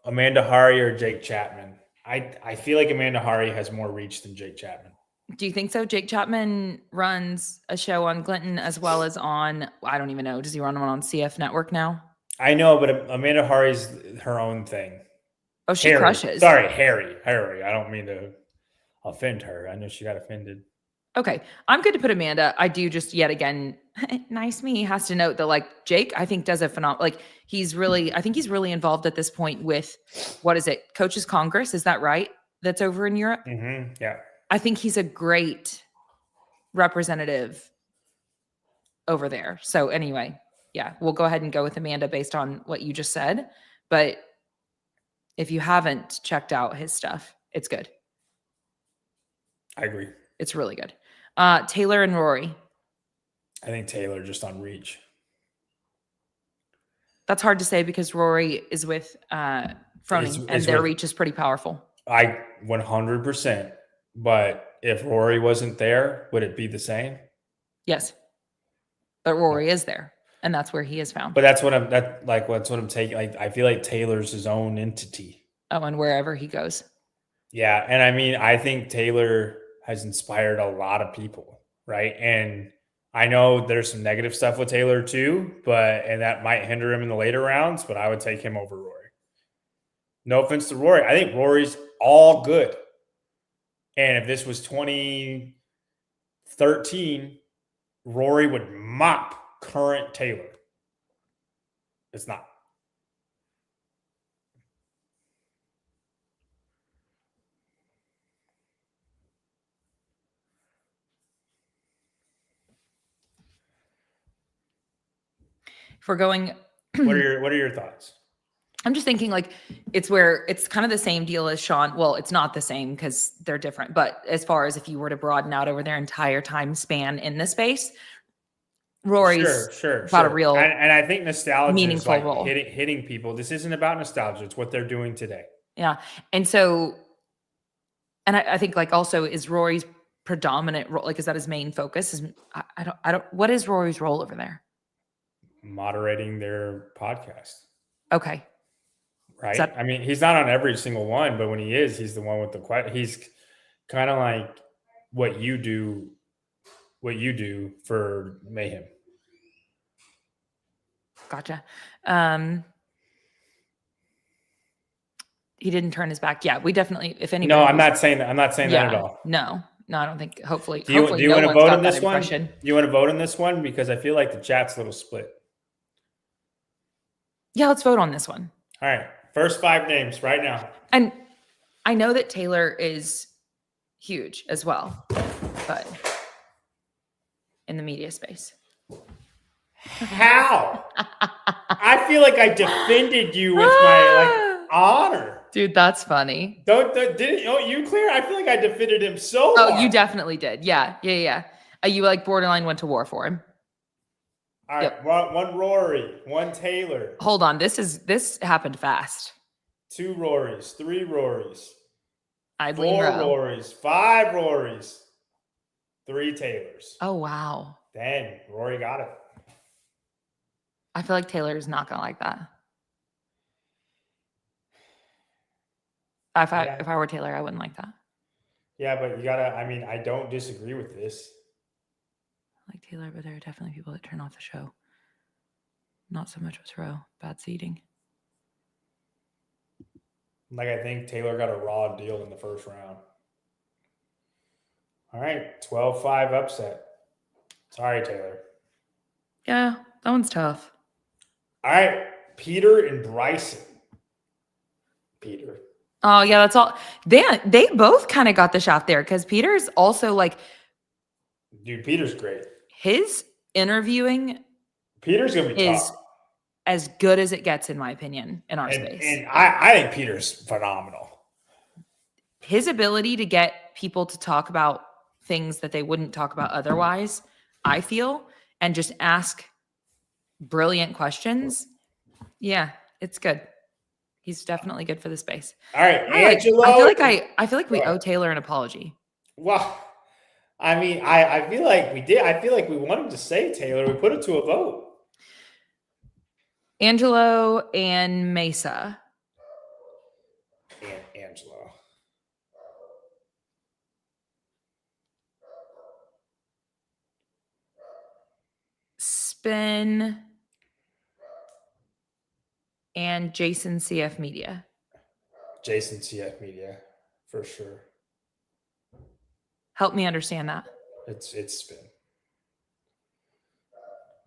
Amanda Hari or Jake Chapman? I feel like Amanda Hari has more reach than Jake Chapman. Do you think so? Jake Chapman runs a show on Clinton as well as on, I don't even know. Does he run one on CF Network now? I know, but Amanda Hari's her own thing. Oh, she crushes. Sorry, Harry. I don't mean to offend her. I know she got offended. Okay. I'm good to put Amanda. I do just yet again, nice me, has to note that like Jake, I think does a phenomenal, like I think he's really involved at this point with, what is it? Coaches Congress. Is that right? That's over in Europe? Mm-hmm. Yeah. I think he's a great representative over there. So anyway, yeah, we'll go ahead and go with Amanda based on what you just said. But if you haven't checked out his stuff, it's good. I agree. It's really good. Taylor and Rory. I think Taylor just on reach. That's hard to say because Rory is with Froning and their reach is pretty powerful. 100%. But if Rory wasn't there, would it be the same? Yes. But Rory is there. And that's where he is found. But that's what I'm taking. Like, I feel like Taylor's his own entity. Oh, and wherever he goes. Yeah. And I mean, I think Taylor has inspired a lot of people, right? And I know there's some negative stuff with Taylor too, and that might hinder him in the later rounds, but I would take him over Rory. No offense to Rory. I think Rory's all good. And if this was 2013, Rory would mop current Taylor. It's not. If we're going, What are your thoughts? I'm just thinking like it's where it's kind of the same deal as Sean. Well, it's not the same because they're different. But as far as if you were to broaden out over their entire time span in the space, Rory's got a real and I think nostalgia is meaningful like role. hitting people. This isn't about nostalgia. It's what they're doing today. Yeah. And so, and I think like also is Rory's predominant role, like, is that his main focus? I don't, what is Rory's role over there? Moderating their podcast. Okay. Right. I mean, he's not on every single one, but when he is, he's the one with the question. He's kind of like what you do for Mayhem. Gotcha. He didn't turn his back. Yeah, we definitely, if anybody. No, I'm not saying that. I'm not saying that at all. No, I don't think, hopefully. Do you want to vote on this one? Do you want to vote on this one? Because I feel like the chat's a little split. Yeah, let's vote on this one. All right. First 5 names right now. And I know that Taylor is huge as well, but in the media space. How? I feel like I defended you with my honor. Dude, that's funny. Didn't you clear? I feel like I defended him so hard. You definitely did. Yeah. You like borderline went to war for him. All right, yep. One Rory, one Taylor. Hold on, this happened fast. 2 Rorys, 3 Rorys, Idling 4 row. Rorys, 5 Rorys, 3 Taylors. Oh wow! Dang, Rory got it. I feel like Taylor is not gonna like that. If I were Taylor, I wouldn't like that. Yeah, but you gotta. I mean, I don't disagree with this. I like Taylor, but there are definitely people that turn off the show. Not so much with Row. Bad seating. Like, I think Taylor got a raw deal in the first round. All right, 12-5 upset. Sorry, Taylor. Yeah, that one's tough. All right, Peter and Bryson. Peter. Oh, yeah, that's all. They both kind of got the shot there because Peter's also like. Dude, Peter's great. His interviewing. Peter's going to be tough. As good as it gets, in my opinion, in our space. And I think Peter's phenomenal. His ability to get people to talk about things that they wouldn't talk about otherwise, I feel, and just ask brilliant questions. Yeah, it's good. He's definitely good for the space. All right, Angelo. I feel like we owe Taylor an apology. Well, I mean, I feel like we did. I feel like we wanted to say Taylor. We put it to a vote. Angelo and Mesa. And Angelo. Spin and Jason CF Media. Jason CF Media, for sure. Help me understand that. It's Spin.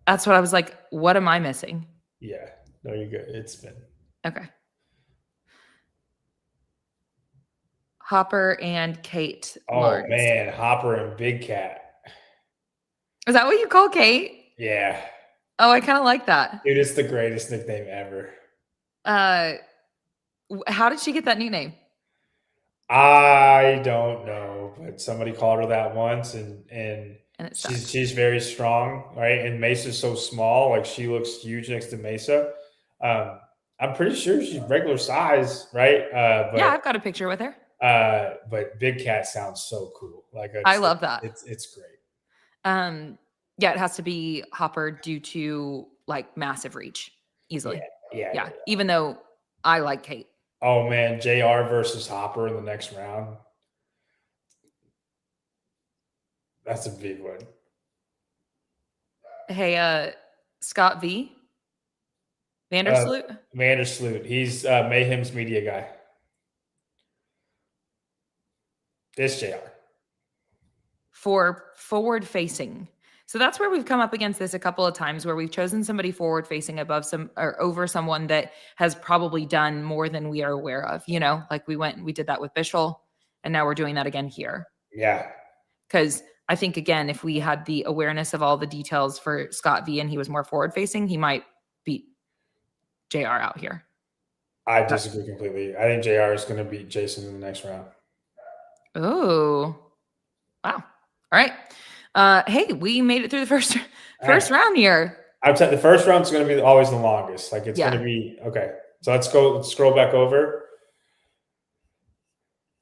That's what I was like, what am I missing? Yeah. No, you're good. It's Spin. Okay. Hopper and Kate. Oh, Lawrence. Man. Hopper and Big Cat. Is that what you call Kate? Yeah. Oh, I kind of like that. Dude, it's the greatest nickname ever. How did she get that nickname? I don't know, but somebody called her that once, and she's very strong, right? And Mesa's so small, like she looks huge next to Mesa. I'm pretty sure she's regular size, right? But, yeah, I've got a picture with her. But Big Cat sounds so cool. I love that. It's great. Yeah, it has to be Hopper due to like massive reach easily. Yeah. Even though I like Kate. Oh man, JR versus Hopper in the next round. That's a big one. Hey, Scott V. Vandersloot? Vandersloot. He's Mayhem's media guy. This JR. For forward facing. So that's where we've come up against this a couple of times where we've chosen somebody forward facing above some or over someone that has probably done more than we are aware of. You know, like we did that with Bishop, and now we're doing that again here. Yeah. Because I think, again, if we had the awareness of all the details for Scott V and he was more forward facing, he might beat JR out here. I disagree completely. I think JR is going to beat Jason in the next round. Oh, wow. All right. Hey, we made it through the first round here. I'd say the first round is going to be always the longest. Like it's going to be okay. So let's scroll back over.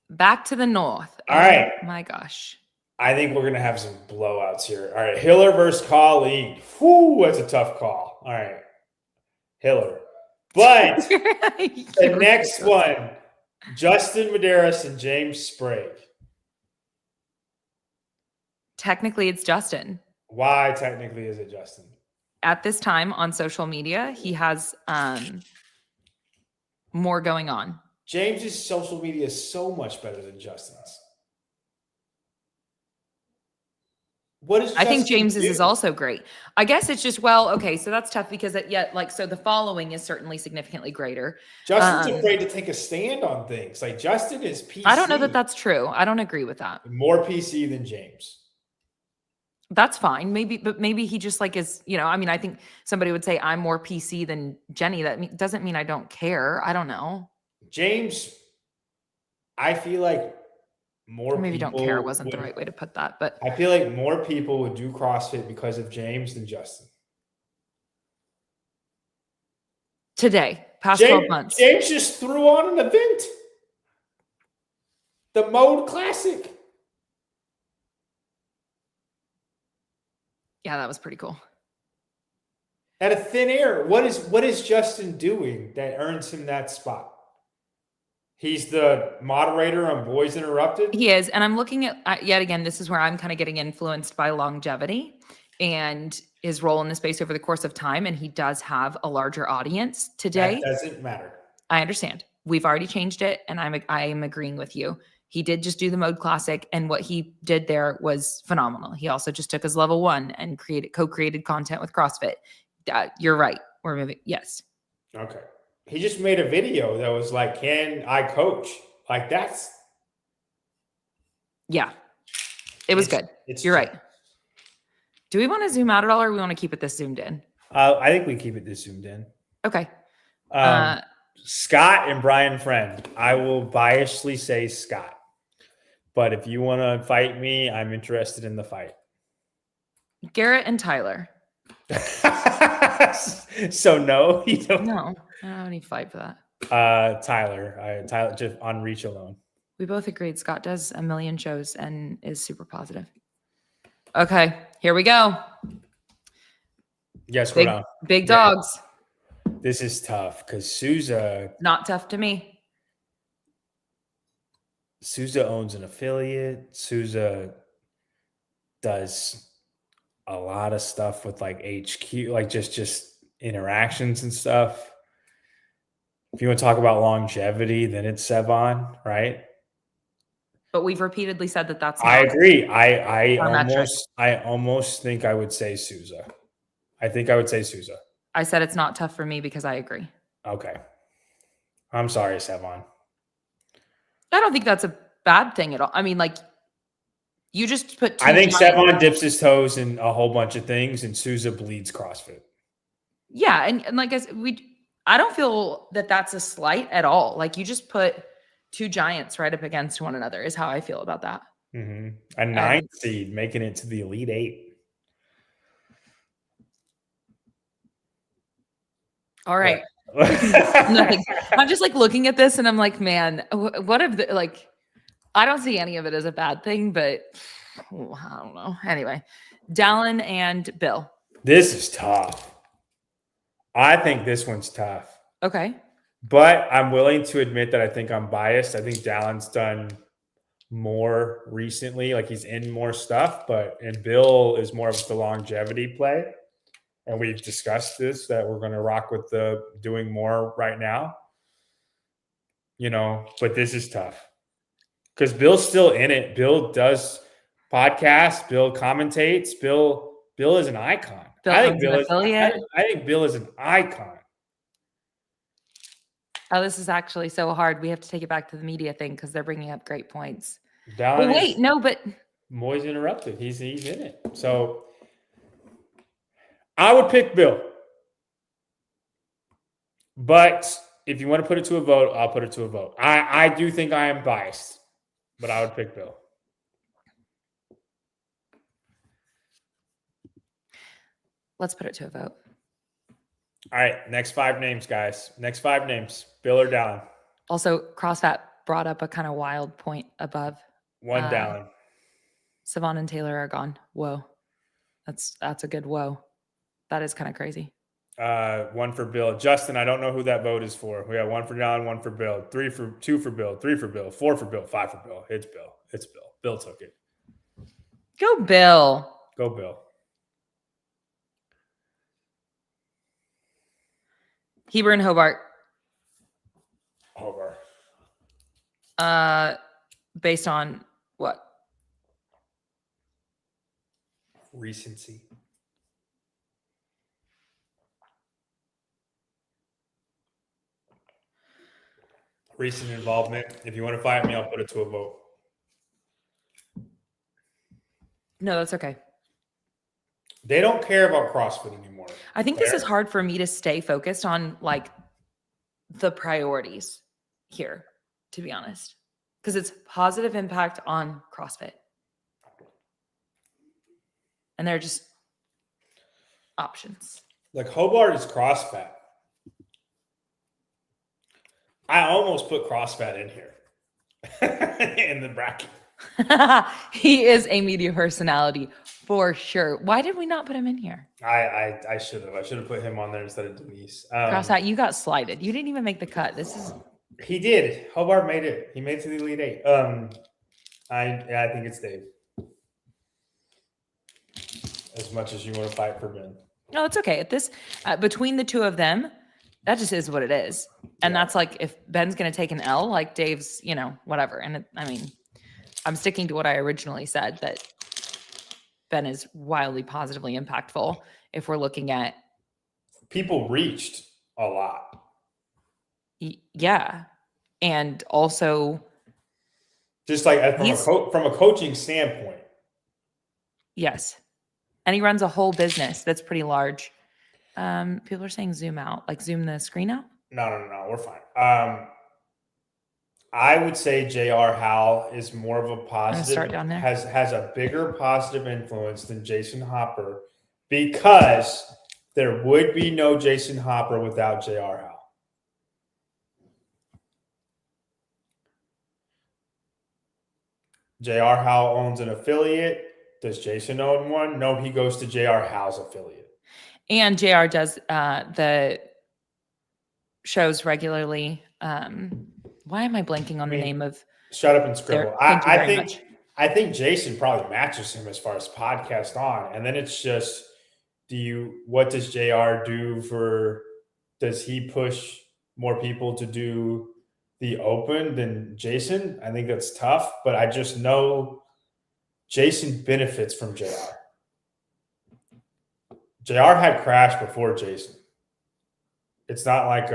Back to the north. All right. My gosh. I think we're going to have some blowouts here. All right. Hiller versus Khalid. Whew, that's a tough call. All right. Hiller. But the next one, Justin Medeiros and James Sprague. Technically, it's Justin. Why technically is it Justin? At this time on social media, he has more going on. James's social media is so much better than Justin's. What is I think James's is also great. I guess it's just, okay, so that's tough because so the following is certainly significantly greater. Justin's afraid to take a stand on things. Like Justin is PC. I don't know that that's true. I don't agree with that. More PC than James. That's fine. Maybe he just is, I think somebody would say I'm more PC than Jenny. That doesn't mean I don't care. I don't know. James, I feel like maybe don't care wasn't the right way to put that, but I feel like more people would do CrossFit because of James than Justin. Today, past 12 months. James just threw on an event. The Mode Classic. Yeah, that was pretty cool. Out of thin air. What is Justin doing that earns him that spot? He's the moderator on Boys Interrupted. He is. And I'm looking at, yet again, this is where I'm kind of getting influenced by longevity and his role in the space over the course of time. And he does have a larger audience today. That doesn't matter. I understand. We've already changed it. And I am agreeing with you. He did just do the Mode Classic. And what he did there was phenomenal. He also just took his level 1 and co-created content with CrossFit. You're right. We're moving. Yes. Okay. He just made a video that was like, can I coach? Like that's. Yeah. It was good. You're right. Do we want to zoom out at all or we want to keep it this zoomed in? I think we keep it this zoomed in. Okay. Scott and Brian Friend. I will biasly say Scott. But if you want to fight me, I'm interested in the fight. Garrett and Tyler. So no, you don't. No, I don't have any fight for that. Tyler just on reach alone. We both agreed. Scott does a million shows and is super positive. Okay, here we go. Yes, we're down. Big dogs. This is tough because Souza. Not tough to me. Souza owns an affiliate. Souza does a lot of stuff with like HQ, like just interactions and stuff. If you want to talk about longevity, then it's Sevon, right? But we've repeatedly said that that's. I agree. I almost think I would say Souza. I think I would say Souza. I said it's not tough for me because I agree. Okay. I'm sorry, Sevon. I don't think that's a bad thing at all. I mean, like, you just put. I think Sevon dips his toes in a whole bunch of things, and Souza bleeds CrossFit. Yeah, and like I don't feel that that's a slight at all. Like you just put two giants right up against one another is how I feel about that. Mm-hmm. A 9th seed making it to the Elite 8. All right. Nothing. I'm just like looking at this and I'm like, man, what if I don't see any of it as a bad thing, but I don't know. Anyway, Dallin and Bill. This is tough. I think this one's tough. Okay. But I'm willing to admit that I think I'm biased. I think Dallin's done more recently. Like he's in more stuff, and Bill is more of the longevity play. and we've discussed this, that we're going to rock with the doing more right now, but this is tough because Bill's still in it. Bill does podcasts. Bill commentates. Bill is an icon. Bill owns an affiliate. I think Bill is an icon. Oh, this is actually so hard. We have to take it back to the media thing because they're bringing up great points. But wait, no, but Moy's interrupted. He's in it. So I would pick Bill. But if you want to put it to a vote, I'll put it to a vote. I do think I am biased, but I would pick Bill. Let's put it to a vote. All right, next 5 names, guys. Next 5 names. Bill or Dallin? Also, CrossFit brought up a kind of wild point above. 1 Dallin. Savon and Taylor are gone. Whoa. That's a good whoa. That is kind of crazy. 1 for Bill. Justin, I don't know who that vote is for. We got 1 for Dallin, 1 for Bill, 2 for Bill, 3 for Bill, 4 for Bill, 5 for Bill. It's Bill. It's Bill. Bill took it. Go Bill. Go Bill. Heber and Hobart. Hobart. Based on what? Recency. Recent involvement. If you want to fight me, I'll put it to a vote. No, that's okay. They don't care about CrossFit anymore. I think this is hard for me to stay focused on like the priorities here, to be honest, because it's positive impact on CrossFit. And they're just options. Like Hobart is CrossFit. I almost put CrossFit in here in the bracket. He is a media personality for sure. Why did we not put him in here? I should have. I should have put him on there instead of Denise. CrossFit, you got slided. You didn't even make the cut. He did. Hobart made it. He made it to the Elite 8. I think it's Dave. As much as you want to fight for Ben. No, it's okay. At this, between the two of them, that just is what it is. And that's like, if Ben's going to take an L, like Dave's, whatever. And I'm sticking to what I originally said, that Ben is wildly positively impactful. If we're looking at people reached a lot. Yeah. And also just like from a coaching standpoint. Yes. And he runs a whole business that's pretty large. People are saying zoom out, like zoom the screen out. No, we're fine. I would say J.R. Howell is more of a positive, start down there. has a bigger positive influence than Jason Hopper, because there would be no Jason Hopper without J.R. Howell. J.R. Howell owns an affiliate. Does Jason own one? No, he goes to J.R. Howell's affiliate. And JR does the shows regularly. Why am I blanking on the name of? Shut up and scribble. I think Jason probably matches him as far as podcast on, and then it's just, what does JR do does he push more people to do the open than Jason? I think that's tough, but I just know Jason benefits from JR. JR had crashed before Jason. It's not like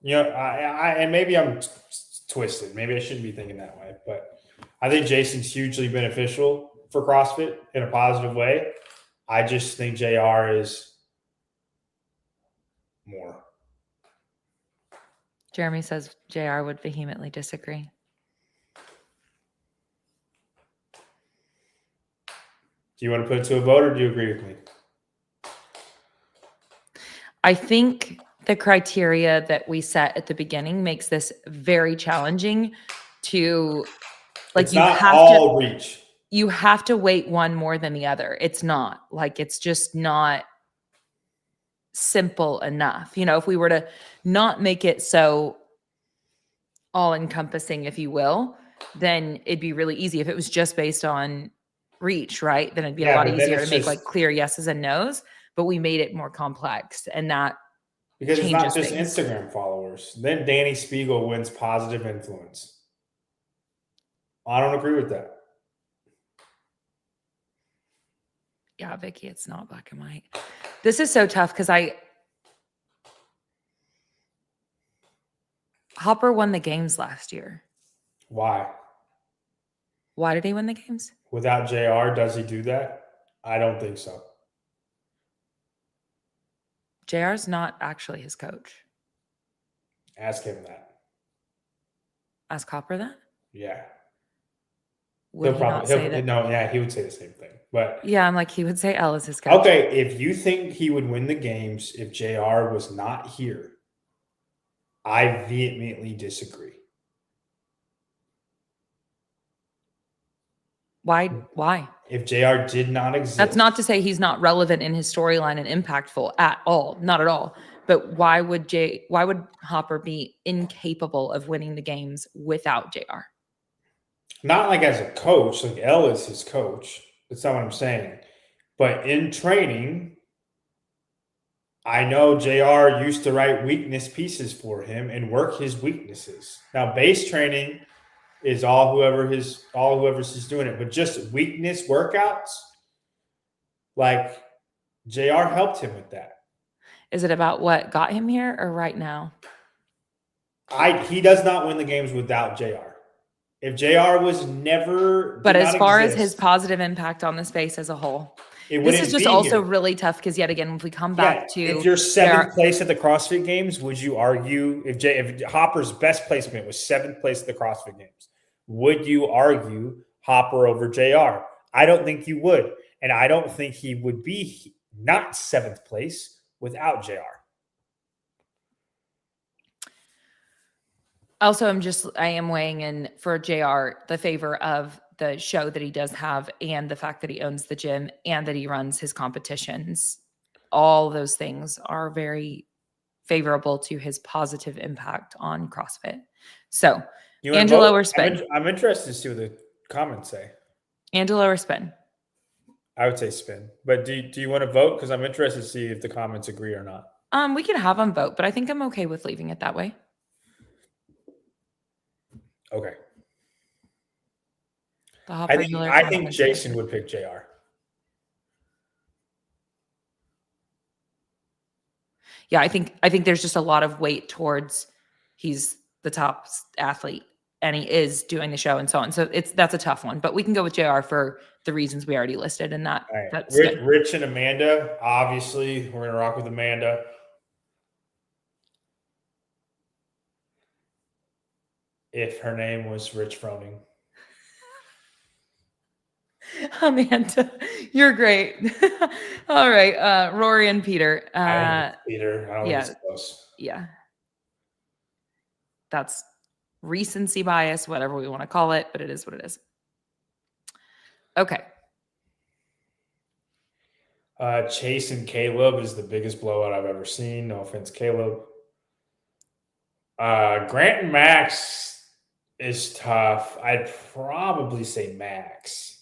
and maybe I'm twisted. Maybe I shouldn't be thinking that way, but I think Jason's hugely beneficial for CrossFit in a positive way. I just think JR is more. Jeremy says JR would vehemently disagree. Do you want to put it to a vote, or do you agree with me? I think the criteria that we set at the beginning makes this very challenging to, like, it's not all reach. You have to weight one more than the other. It's not like, it's just not simple enough. If we were to not make it so all encompassing, if you will, then it'd be really easy. If it was just based on reach, right? Then it'd be a lot easier to make like clear yeses and nos. but we made it more complex, and that Because it's not changes just things. Instagram followers. Then Danny Spiegel wins positive influence. I don't agree with that. Yeah, Vicky, it's not black and white. This is so tough because Hopper won the games last year. Why? Why did he win the games? Without JR, does he do that? I don't think so. JR's not actually his coach. Ask him that. Ask Hopper that? Yeah. Would he not say that? No, yeah, he would say the same thing. But yeah, I'm like, he would say L is his coach. okay, if you think he would win the games if JR was not here, I vehemently disagree. Why? If JR did not exist. That's not to say he's not relevant in his storyline and impactful at all. Not at all. But why would Hopper be incapable of winning the games without JR? Not like as a coach, like L is his coach. That's not what I'm saying. But in training, I know JR used to write weakness pieces for him and work his weaknesses. Now, base training is whoever's he's doing it, but just weakness workouts, like JR helped him with that. Is it about what got him here or right now? He does not win the games without JR. If JR was never, but as far as his positive impact on the space as a whole, this is just also really tough because yet again, if we come back to if you're seventh place at the CrossFit Games, would you argue if Hopper's best placement was seventh place at the CrossFit Games, would you argue Hopper over JR? I don't think you would, and I don't think he would be not seventh place without JR. Also, I am weighing in for JR the favor of the show that he does have and the fact that he owns the gym and that he runs his competitions. All those things are very favorable to his positive impact on CrossFit. So, Angelo or Spin? I'm interested to see what the comments say. Angelo or Spin? I would say Spin. But do you want to vote? Because I'm interested to see if the comments agree or not. We can have them vote, but I think I'm okay with leaving it that way. Okay. I think Jason would pick JR. Yeah, I think there's just a lot of weight towards he's the top athlete and he is doing the show and so on. So that's a tough one, but we can go with JR for the reasons we already listed. And that's Rich and Amanda. Obviously, we're gonna rock with Amanda. If her name was Rich Froning. Amanda, you're great. All right. Rory and Peter. I think Peter. I don't think it's close. Yeah. That's recency bias, whatever we want to call it, but it is what it is. Okay. Chase and Caleb is the biggest blowout I've ever seen. No offense, Caleb. Grant and Max is tough. I'd probably say Max,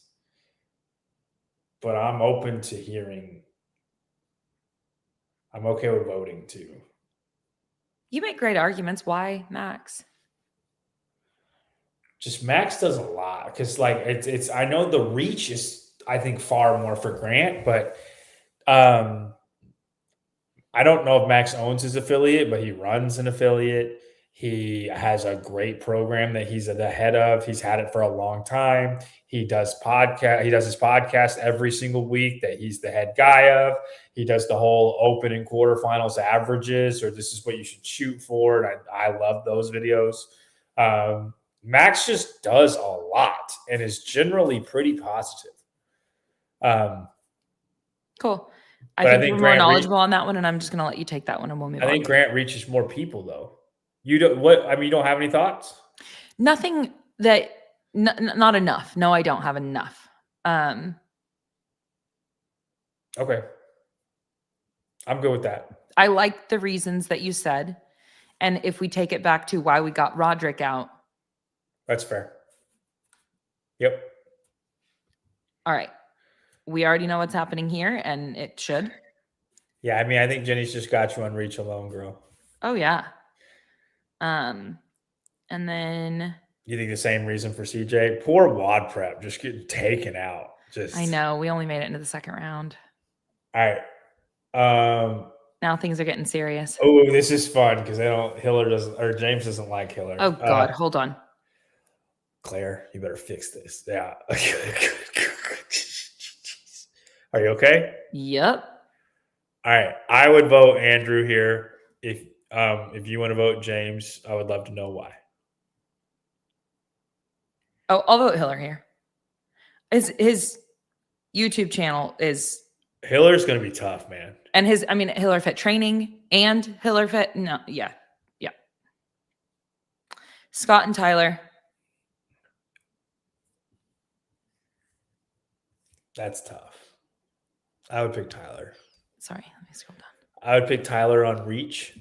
but I'm open to hearing. I'm okay with voting too. You make great arguments. Why Max? Just Max does a lot because, like, it's. I know the reach is, I think, far more for Grant, but I don't know if Max owns his affiliate, but he runs an affiliate. He has a great program that he's at the head of. He's had it for a long time. He does podcast. He does his podcast every single week that he's the head guy of. He does the whole open and quarterfinals averages, or this is what you should shoot for. And I love those videos. Max just does a lot and is generally pretty positive. Cool. I think we're more knowledgeable on that one, and I'm just going to let you take that one, and we'll move on. I think Grant reaches more people, though. You don't. What? I mean, you don't have any thoughts? Nothing that. Not enough. No, I don't have enough. Okay. I'm good with that. I like the reasons that you said, and if we take it back to why we got Roderick out, that's fair. Yep. All right. We already know what's happening here, and it should. Yeah, I mean, I think Jenny's just got you on reach alone, girl. Oh yeah. And then You think the same reason for CJ? Poor WODprep, just getting taken out. I know we only made it into the second round. All right. Now things are getting serious. Oh, this is fun because James doesn't like Hiller. Oh God, hold on. Claire, you better fix this. Yeah. Are you okay? Yep. All right. I would vote Andrew here. If you want to vote James, I would love to know why. Oh, I'll vote Hiller here. His YouTube channel is Hiller's going to be tough, man. And Hiller Fit training and Hiller Fit. No, yeah. Scott and Tyler. That's tough. I would pick Tyler. Sorry, let me scroll down. I would pick Tyler on reach.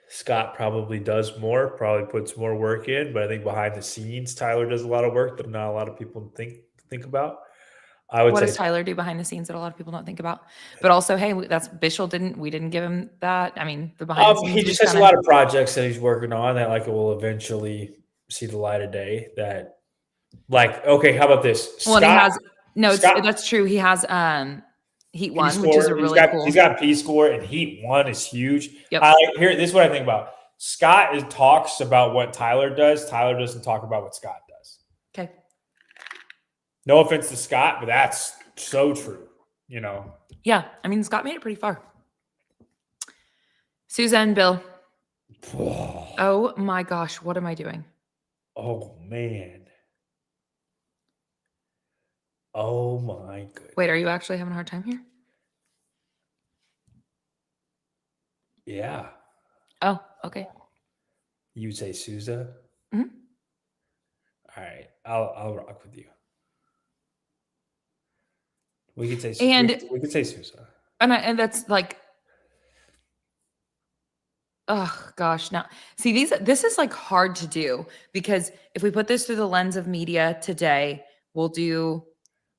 Scott probably does more, probably puts more work in, but I think behind the scenes, Tyler does a lot of work that not a lot of people think about. What does Tyler do behind the scenes that a lot of people don't think about? But also, hey, that's Bishel we didn't give him that. I mean, the behind the scenes. He just has a lot of projects that he's working on that will eventually see the light of day. That okay, how about this? Well, that's true. He has Heat 1, which is a really cool. He's got P score, and Heat 1 is huge. Yep. This is what I think about. Scott talks about what Tyler does. Tyler doesn't talk about what Scott does. Okay. No offense to Scott, but that's so true. Yeah, I mean, Scott made it pretty far. Suzanne, Bill. Oh my gosh, what am I doing? Oh man. Oh my goodness. Wait, are you actually having a hard time here? Yeah. Oh, okay. You would say Souza? Mm-hmm. All right. I'll rock with you. We could say Souza. And that's oh gosh. Now see this is hard to do because if we put this through the lens of media today, we'll do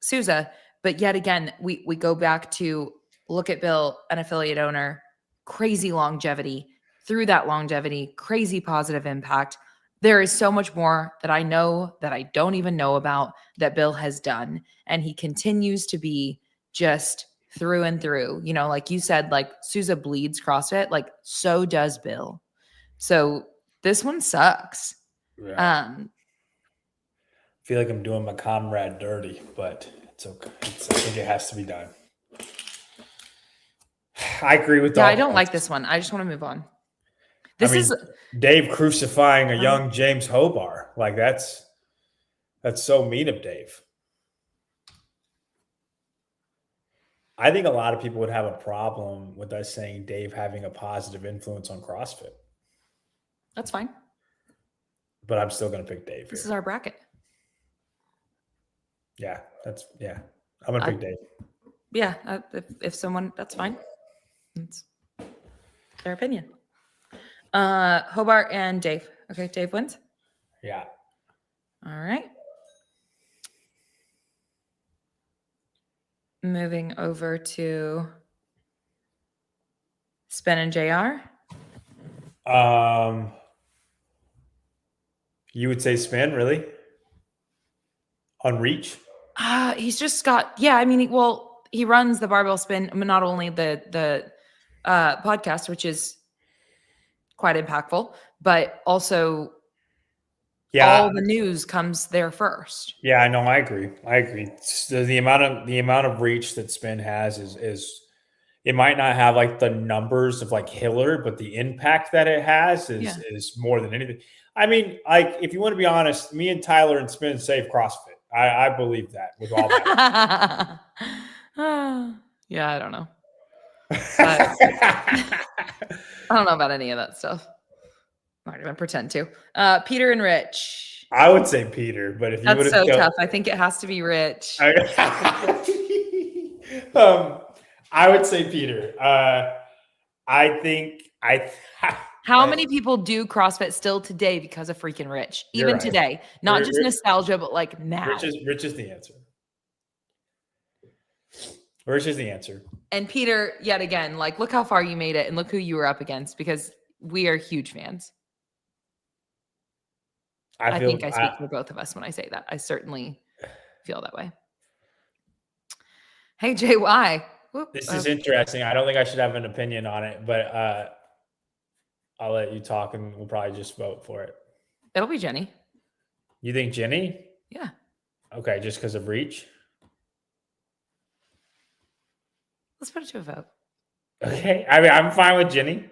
Souza. But yet again, we go back to look at Bill, an affiliate owner, crazy longevity. Through that longevity, crazy positive impact. There is so much more that I know that I don't even know about that Bill has done. And he continues to be just through and through. Like you said, Souza bleeds CrossFit, so does Bill. So this one sucks. Yeah. I feel like I'm doing my comrade dirty, but it's okay. I think it has to be done. I agree with that. Yeah, I don't like this one. I just want to move on. This is Dave crucifying a young James Hobart. That's so mean of Dave. I think a lot of people would have a problem with us saying Dave having a positive influence on CrossFit. That's fine. But I'm still going to pick Dave. This is our bracket. Yeah, I'm going to pick Dave. Yeah, if someone, that's fine. It's their opinion. Hobart and Dave. Okay, Dave wins? Yeah. All right. Moving over to Spin and JR. You would say Spin, really? On reach? He's just got, he runs the barbell spin, not only the podcast, which is quite impactful, but also all the news comes there first. Yeah, I know. I agree. So the amount of reach that Spin has is it might not have the numbers of Hiller, but the impact that it has is more than anything. I mean, if you want to be honest, me and Tyler and Spin save CrossFit. I believe that with all that. Yeah, I don't know. I don't know about any of that stuff. I'm not gonna pretend to. Peter and Rich. I would say Peter, but if you that's so tough. I think it has to be Rich. I would say Peter. How many people do CrossFit still today because of freaking Rich? Even today, not just nostalgia, but now. Rich is the answer. Rich is the answer. And Peter, yet again, like, look how far you made it and look who you were up against, because we are huge fans. I think I speak for both of us when I say that. I certainly feel that way. Hey, JY. This is interesting. I don't think I should have an opinion on it, but I'll let you talk and we'll probably just vote for it. It'll be Jenny. You think Jenny? Yeah. Okay, just because of reach? Let's put it to a vote. Okay. I mean, I'm fine with Jenny.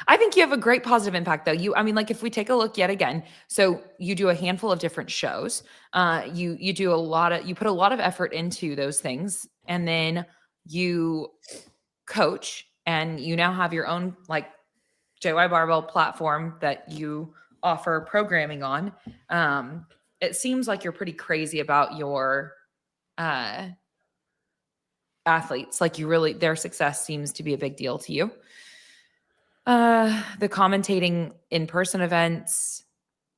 I think you have a great positive impact, though. Like, if we take a look yet again, so you do a handful of different shows. You put a lot of effort into those things, and then you coach, and you now have your own like JY Barbell platform that you offer programming on. It seems like you're pretty crazy about your athletes. Like, their success seems to be a big deal to you. The commentating in-person events,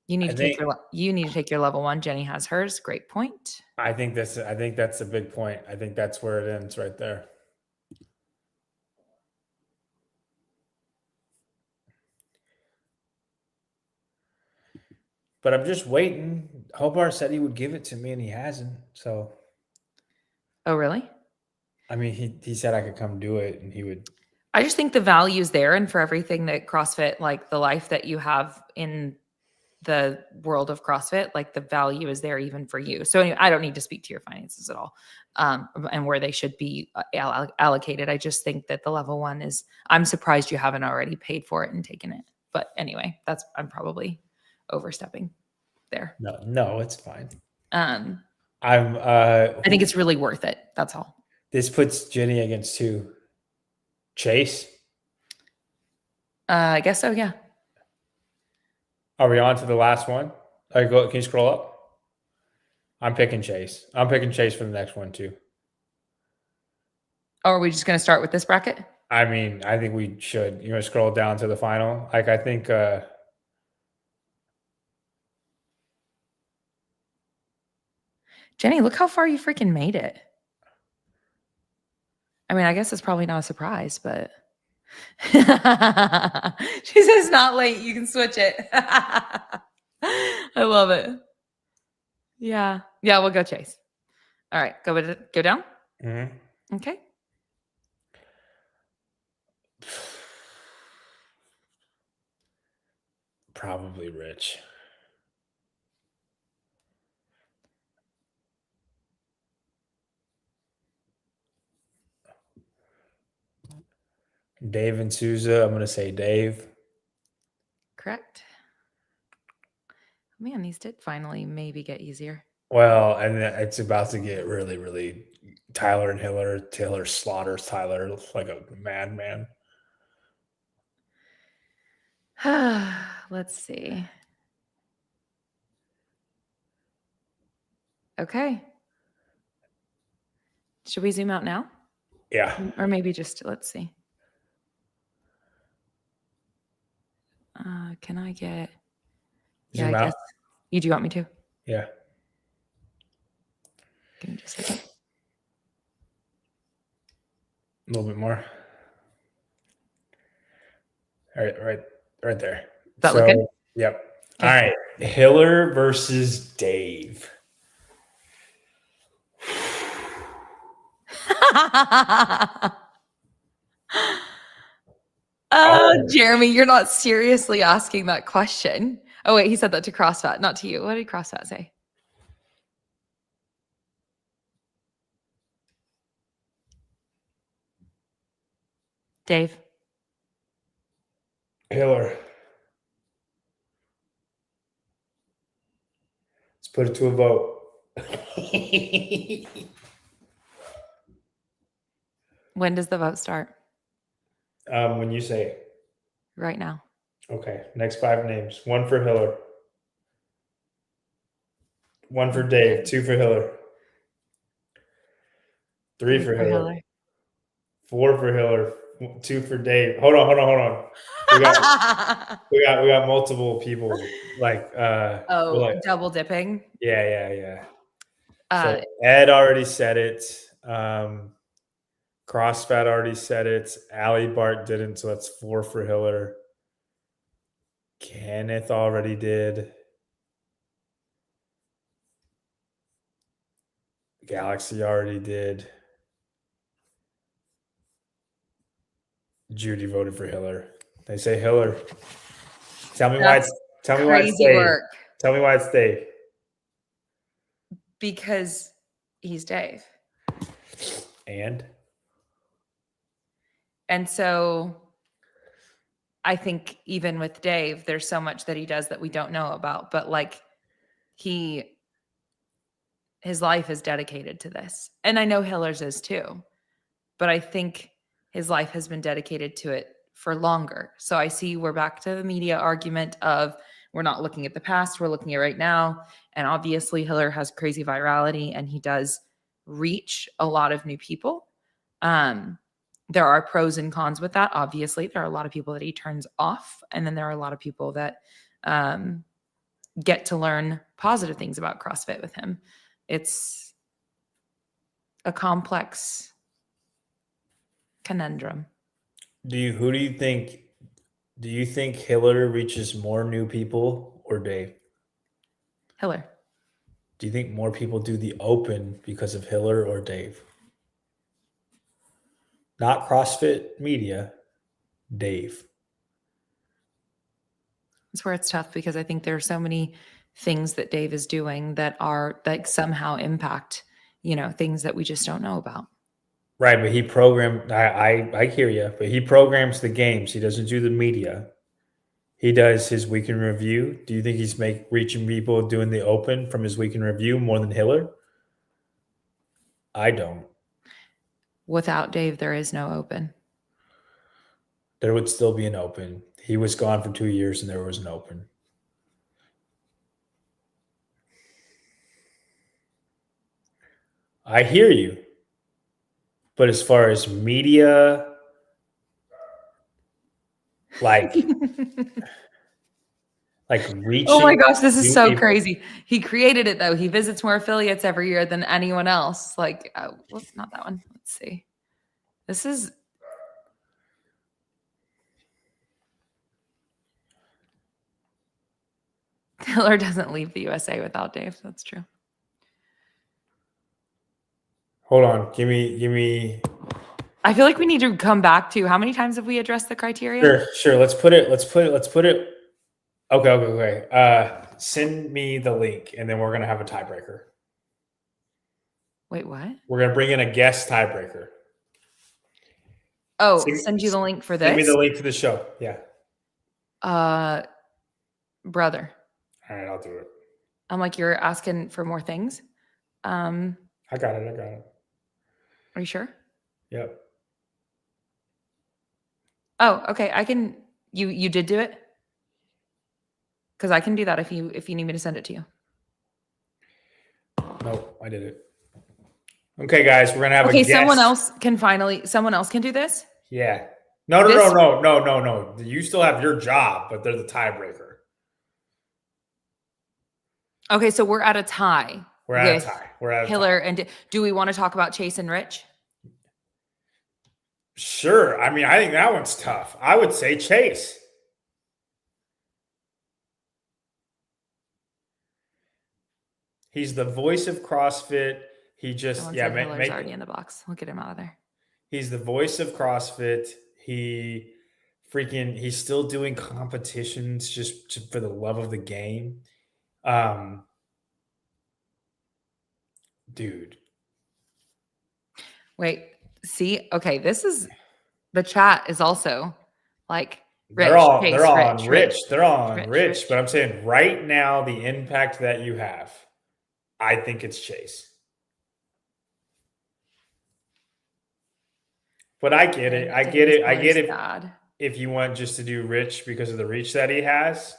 you need to take your level 1. Jenny has hers. Great point. I think that's a big point. I think that's where it ends right there. But I'm just waiting. Hobart said he would give it to me and he hasn't. So. Oh, really? I mean, he said I could come do it and he would. I just think the value is there, and for everything that CrossFit, like the life that you have in the world of CrossFit, like the value is there even for you. So anyway, I don't need to speak to your finances at all, and where they should be allocated. I just think that the level 1 is, I'm surprised you haven't already paid for it and taken it. But anyway, I'm probably overstepping there. No, it's fine. I think it's really worth it. That's all. This puts Jenny against who? Chase? I guess so, yeah. Are we on to the last one? Can you scroll up? I'm picking Chase. I'm picking Chase for the next one too. Oh, are we just going to start with this bracket? I mean, I think we should. You want to scroll down to the final? Like, I think Jenny, look how far you freaking made it. I mean, I guess it's probably not a surprise, but she says not late. You can switch it. I love it. Yeah. Yeah, we'll go Chase. All right. Go down. Mm-hmm. Okay. Probably Rich. Dave and Souza. I'm going to say Dave. Correct. Man, these did finally maybe get easier. Well, and it's about to get really, really Tyler and Hiller. Taylor slaughters Tyler like a madman. Let's see. Okay. Should we zoom out now? Yeah. Or maybe just, let's see. Can I get... Zoom out? Guess. Do you want me to? Yeah. Give me just a second. A little bit more. All right there. That look good? Yep. Okay. All right. Hiller versus Dave. Oh, Jeremy, you're not seriously asking that question. Oh, wait, he said that to CrossFit, not to you. What did CrossFit say? Dave. Hiller. Let's put it to a vote. When does the vote start? When you say it. Right now. Okay. Next 5 names. 1 for Hiller. 1 for Dave. 2 for Hiller. 3 for Hiller. 4 for Hiller. 2 for Dave. Hold on. We got multiple people like double dipping. Yeah. So Ed already said it. CrossFit already said it. Ali Bart didn't, so that's 4 for Hiller. Kenneth already did. Galaxy already did. Judy voted for Hiller. They say Hiller. Tell me why it's Crazy Dave. work. Tell me why it's Dave. Because he's Dave. And so I think even with Dave, there's so much that he does that we don't know about, but like his life is dedicated to this. And I know Hiller's is too, but I think his life has been dedicated to it for longer. So I see we're back to the media argument of we're not looking at the past, we're looking at right now. And obviously Hiller has crazy virality and he does reach a lot of new people. There are pros and cons with that. Obviously, there are a lot of people that he turns off, and then there are a lot of people that get to learn positive things about CrossFit with him. It's a complex conundrum. Do you think Hiller reaches more new people or Dave? Hiller. Do you think more people do the open because of Hiller or Dave? Not CrossFit Media, Dave. That's where it's tough because I think there are so many things that Dave is doing that are like somehow impact, things that we just don't know about. Right, but he programmed. I hear you, but he programs the games. He doesn't do the media. He does his week in review. Do you think he's reaching people doing the open from his week in review more than Hiller? I don't. Without Dave, there is no open. There would still be an open. He was gone for 2 years and there was an open. I hear you. But as far as media, like reaching. Oh my gosh, this is so people. crazy. He created it though. He visits more affiliates every year than anyone else. Like, well, not that one. Let's see. This is. Hiller doesn't leave the USA without Dave. That's true. Hold on. Give me. I feel like we need to come back to how many times have we addressed the criteria? Sure. Let's put it. Okay. Send me the link, and then we're gonna have a tiebreaker. Wait, what? We're gonna bring in a guest tiebreaker. Oh, send you the link for this? Send me the link to the show. Yeah. Brother. All right, I'll do it. I'm like, you're asking for more things. I got it. Are you sure? Yep. Oh, okay. I can. You did do it? Because I can do that if you need me to send it to you. Nope, I did it. Okay, guys, we're gonna have a guest. Someone else can do this? Yeah. No. You still have your job, but they're the tiebreaker. Okay, so we're at a tie. We're at a tie. Hiller and do we want to talk about Chase and Rich? Sure. I mean, I think that one's tough. I would say Chase. He's the voice of CrossFit. He just Hiller's already in the box. We'll get him out of there. He's the voice of CrossFit. He's still doing competitions just for the love of the game. Dude. Wait, see? Okay, the chat is also like Rich. They're all on Rich. But I'm saying right now, the impact that you have, I think it's Chase. But I get it. I get it. If you want just to do Rich because of the reach that he has,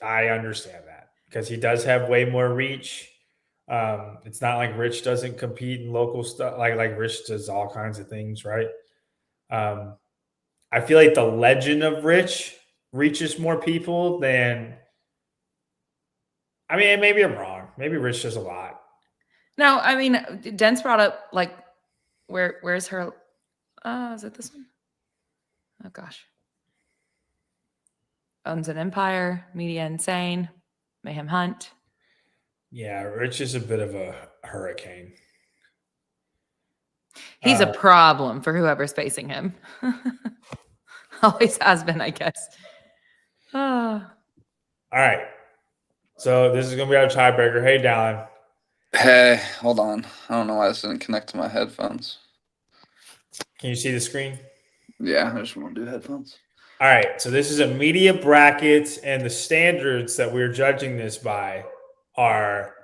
I understand that because he does have way more reach. It's not like Rich doesn't compete in local stuff. Like Rich does all kinds of things, right? I feel like the legend of Rich reaches more people than. I mean, maybe I'm wrong. Maybe Rich does a lot. No, I mean, Dents brought up like Where's her? Is it this one? Oh gosh. Owns an empire, media insane, mayhem hunt. Yeah, Rich is a bit of a hurricane. He's a problem for whoever's facing him. Always has been, I guess. All right. So this is going to be our tiebreaker. Hey, Dallin. Hey, hold on. I don't know why this didn't connect to my headphones. Can you see the screen? Yeah, I just want to do headphones. All right. So this is a media bracket, and the standards that we're judging this by are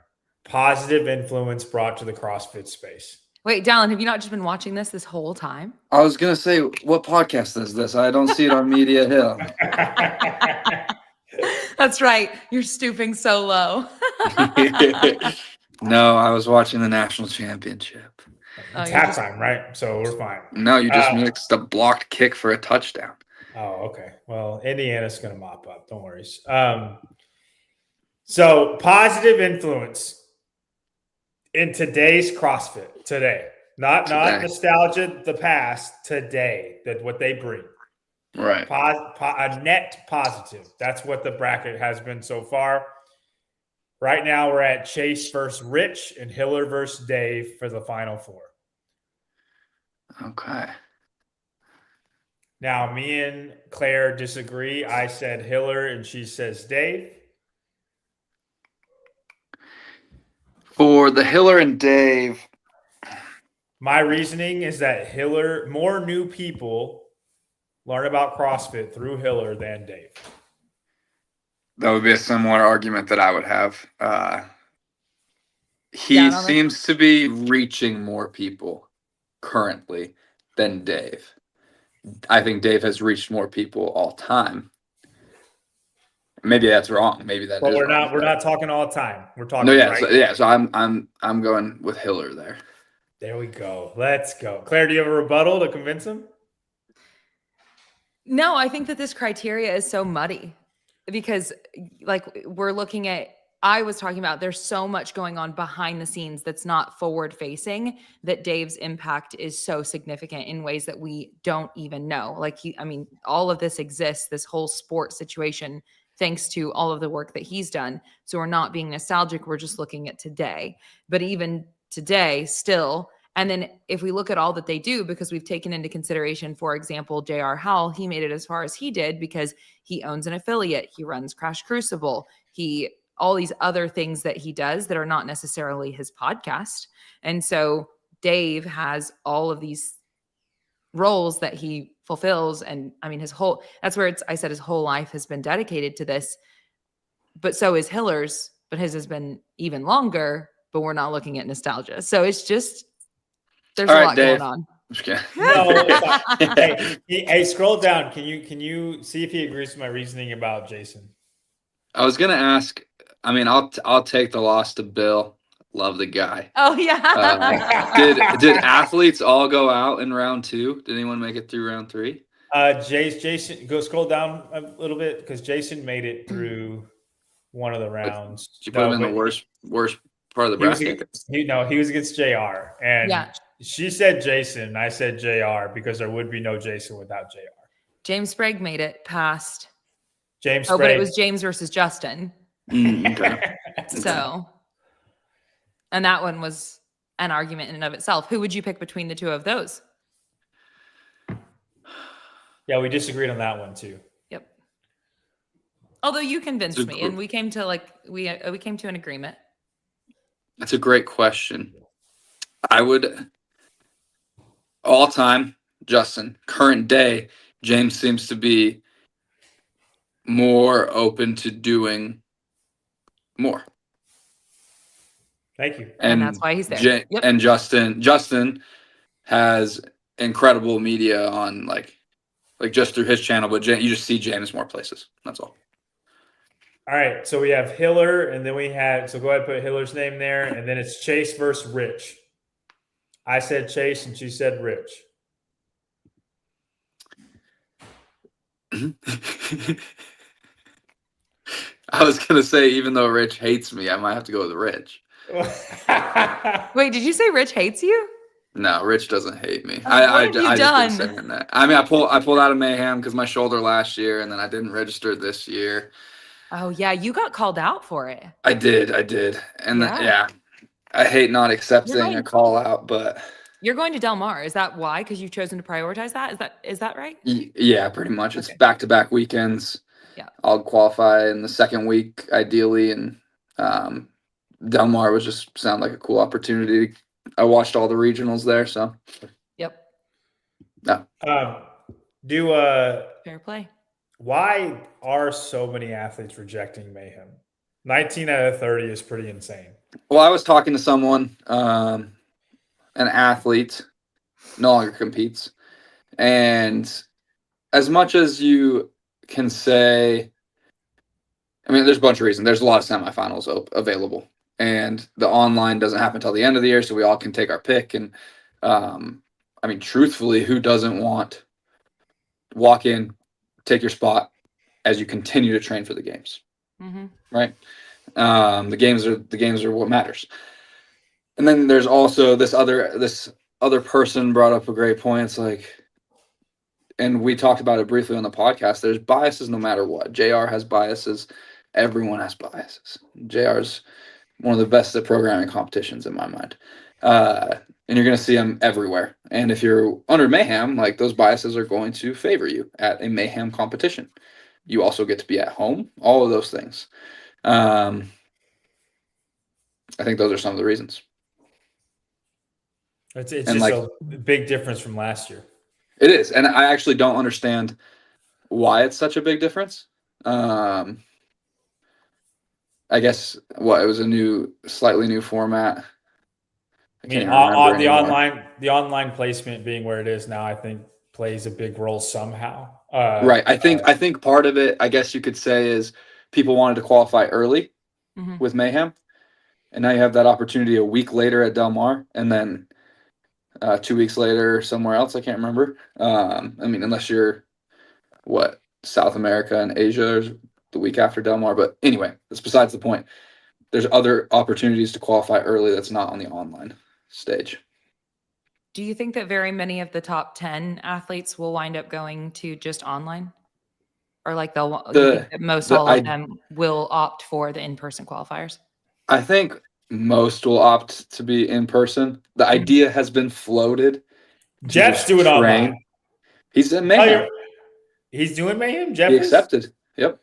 positive influence brought to the CrossFit space. Wait, Dallin, have you not just been watching this whole time? I was going to say, what podcast is this? I don't see it on Media Hill. That's right. You're stooping so low. No, I was watching the national championship. It's halftime, right? So we're fine. No, you just mixed a blocked kick for a touchdown. Oh, okay. Well, Indiana's going to mop up. Don't worry. So positive influence in today's CrossFit today, not nostalgia, the past, today, that what they bring. Right. A net positive. That's what the bracket has been so far. Right now, we're at Chase versus Rich and Hiller versus Dave for the final four. Okay. Now, me and Claire disagree. I said Hiller and she says Dave. For the Hiller and Dave, my reasoning is that Hiller, more new people learn about CrossFit through Hiller than Dave. that would be a similar argument that I would have. He seems to be reaching more people currently than Dave. I think Dave has reached more people all time. Maybe that's wrong. Maybe that. But we're not talking all the time. We're talking. No, yeah, right so I'm going with Hiller there. There we go. Let's go. Claire, do you have a rebuttal to convince him? No, I think that this criteria is so muddy because, like, we're looking at. I was talking about there's so much going on behind the scenes that's not forward facing that Dave's impact is so significant in ways that we don't even know. Like all of this exists, this whole sport situation, thanks to all of the work that he's done. So we're not being nostalgic. We're just looking at today, but even today still. And then if we look at all that they do, because we've taken into consideration, for example, J.R. Howell, he made it as far as he did because he owns an affiliate. He runs Crash Crucible. All these other things that he does that are not necessarily his podcast. And so Dave has all of these roles that he fulfills. And I mean, that's where I said his whole life has been dedicated to this, but so is Hiller's, but his has been even longer, but we're not looking at nostalgia. So it's just, there's a lot going on. Hey, scroll down. Can you see if he agrees with my reasoning about Jason? I was going to ask, I mean, I'll take the loss to Bill. Love the guy. Oh yeah. Did athletes all go out in round 2? Did anyone make it through round 3? Jason, go scroll down a little bit because Jason made it through one of the rounds. Did you put him in the worst part of the bracket? He was against JR, and she said Jason, and I said JR because there would be no Jason without JR. James Sprague made it past. James Sprague. But it was James versus Justin. Okay. So, and that one was an argument in and of itself. Who would you pick between the two of those? Yeah, we disagreed on that one too. Yep. Although you convinced me, and we came to we came to an agreement. That's a great question. I would all time Justin. Current day, James seems to be more open to doing more. Thank you. And that's why he's there. And Justin has incredible media on like just through his channel, but you just see James more places. That's all. All right. So we have Hiller, and then so go ahead and put Hiller's name there, and then it's Chase versus Rich. I said Chase, and she said Rich. I was going to say, even though Rich hates me, I might have to go with Rich. Wait, did you say Rich hates you? No, Rich doesn't hate me. What have you I just been done? saying that. I mean, I pulled out of Mayhem because my shoulder last year, and then I didn't register this year. Oh yeah, you got called out for it. I did, and Yeah. yeah, I hate not accepting a call out, but You're going to Del Mar. Is that why? Because you've chosen to prioritize that? Is that right? yeah, pretty much. It's Okay. back-to-back weekends. Yeah. I'll qualify in the second week ideally, and Del Mar was just sound like a cool opportunity. I watched all the regionals there, so Yep. yeah. Fair play. Why are so many athletes rejecting Mayhem? 19 out of 30 is pretty insane. Well, I was talking to someone, an athlete, no longer competes, and as much as you can say, I mean, there's a bunch of reasons. There's a lot of semifinals available, and the online doesn't happen until the end of the year, so we all can take our pick. And I mean, truthfully, who doesn't want walk in, take your spot as you continue to train for the games, right? The games are what matters. And then there's also this other person brought up a great point. It's like, and we talked about it briefly on the podcast. There's biases no matter what. JR has biases. Everyone has biases. JR's one of the best at programming competitions in my mind. And you're going to see them everywhere. And if you're under Mayhem, like those biases are going to favor you at a Mayhem competition. You also get to be at home, all of those things. I think those are some of the reasons. It's just like a big difference from last year. It is. And I actually don't understand why it's such a big difference. I guess it was a slightly new format. I mean, the online placement being where it is now, I think plays a big role somehow. Right. I think part of it, I guess you could say, is people wanted to qualify early with Mayhem, and now you have that opportunity a week later at Del Mar, and then 2 weeks later somewhere else. I can't remember. I mean, unless you're South America and Asia, or the week after Del Mar. But anyway, that's besides the point. There's other opportunities to qualify early that's not on the online stage. Do you think that very many of the top 10 athletes will wind up going to just online? Or like you think that most all of them will opt for the in-person qualifiers? I think most will opt to be in person. The idea has been floated. Jeff's doing online. He's in Mayhem. He's doing Mayhem? Jeff He accepted. Yep.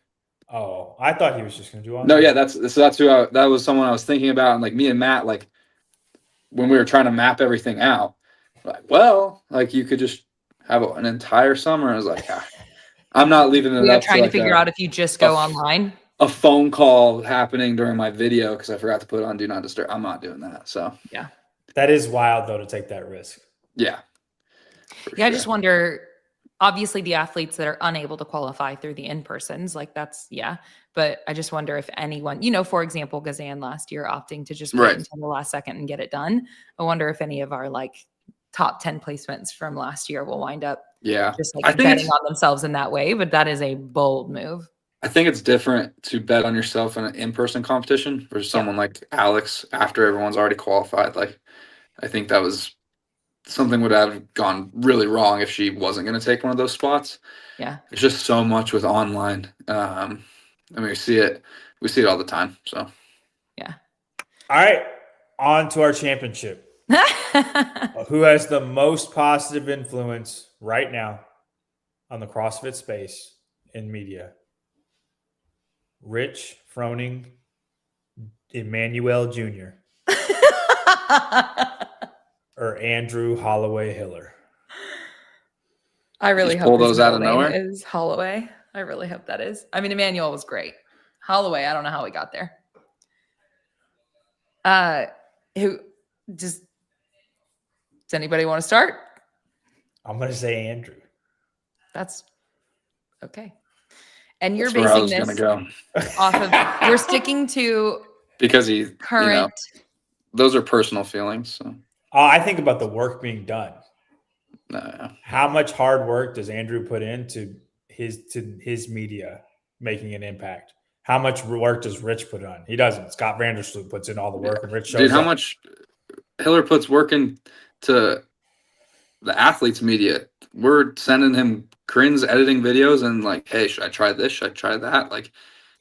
Oh, I thought he was just going to do online. No, yeah, that's who that was someone I was thinking about. And like me and Matt, like when we were trying to map everything out, like you could just have an entire summer. I was like, I'm not leaving it up. We are trying to figure out if you just go online. A phone call happening during my video because I forgot to put on Do Not Disturb. I'm not doing that. So yeah, that is wild though to take that risk. Yeah. Yeah, I just wonder. Obviously, the athletes that are unable to qualify through the in-persons, like that's, yeah. But I just wonder if anyone, for example, Gazan last year opting to just wait until the last second and get it done. I wonder if any of our like top 10 placements from last year will wind up just like betting on themselves in that way. But that is a bold move. I think it's different to bet on yourself in an in-person competition versus someone like Alex after everyone's already qualified. Like, I think that was something would have gone really wrong if she wasn't going to take one of those spots. Yeah. There's just so much with online. I mean, we see it all the time. So, yeah. All right. On to our championship. Who has the most positive influence right now on the CrossFit space in media? Rich Froning, Emmanuel Jr. or Andrew Holloway Hiller? I really hope pull those out of nowhere. Is Holloway. I really hope that is. I mean, Emmanuel was great. Holloway, I don't know how we got there. Does anybody want to start? I'm going to say Andrew. That's okay. And you're That's basing this off of, we're sticking to because he current. Those are personal feelings. So. I think about the work being done. No. How much hard work does Andrew put into his media making an impact? How much work does Rich put on? He doesn't. Scott Vandersloot puts in all the work, and Rich shows Dude, how up. much Hiller puts work into to the athletes media. We're sending him Corinne's editing videos and like, hey, should I try this? Should I try that? Like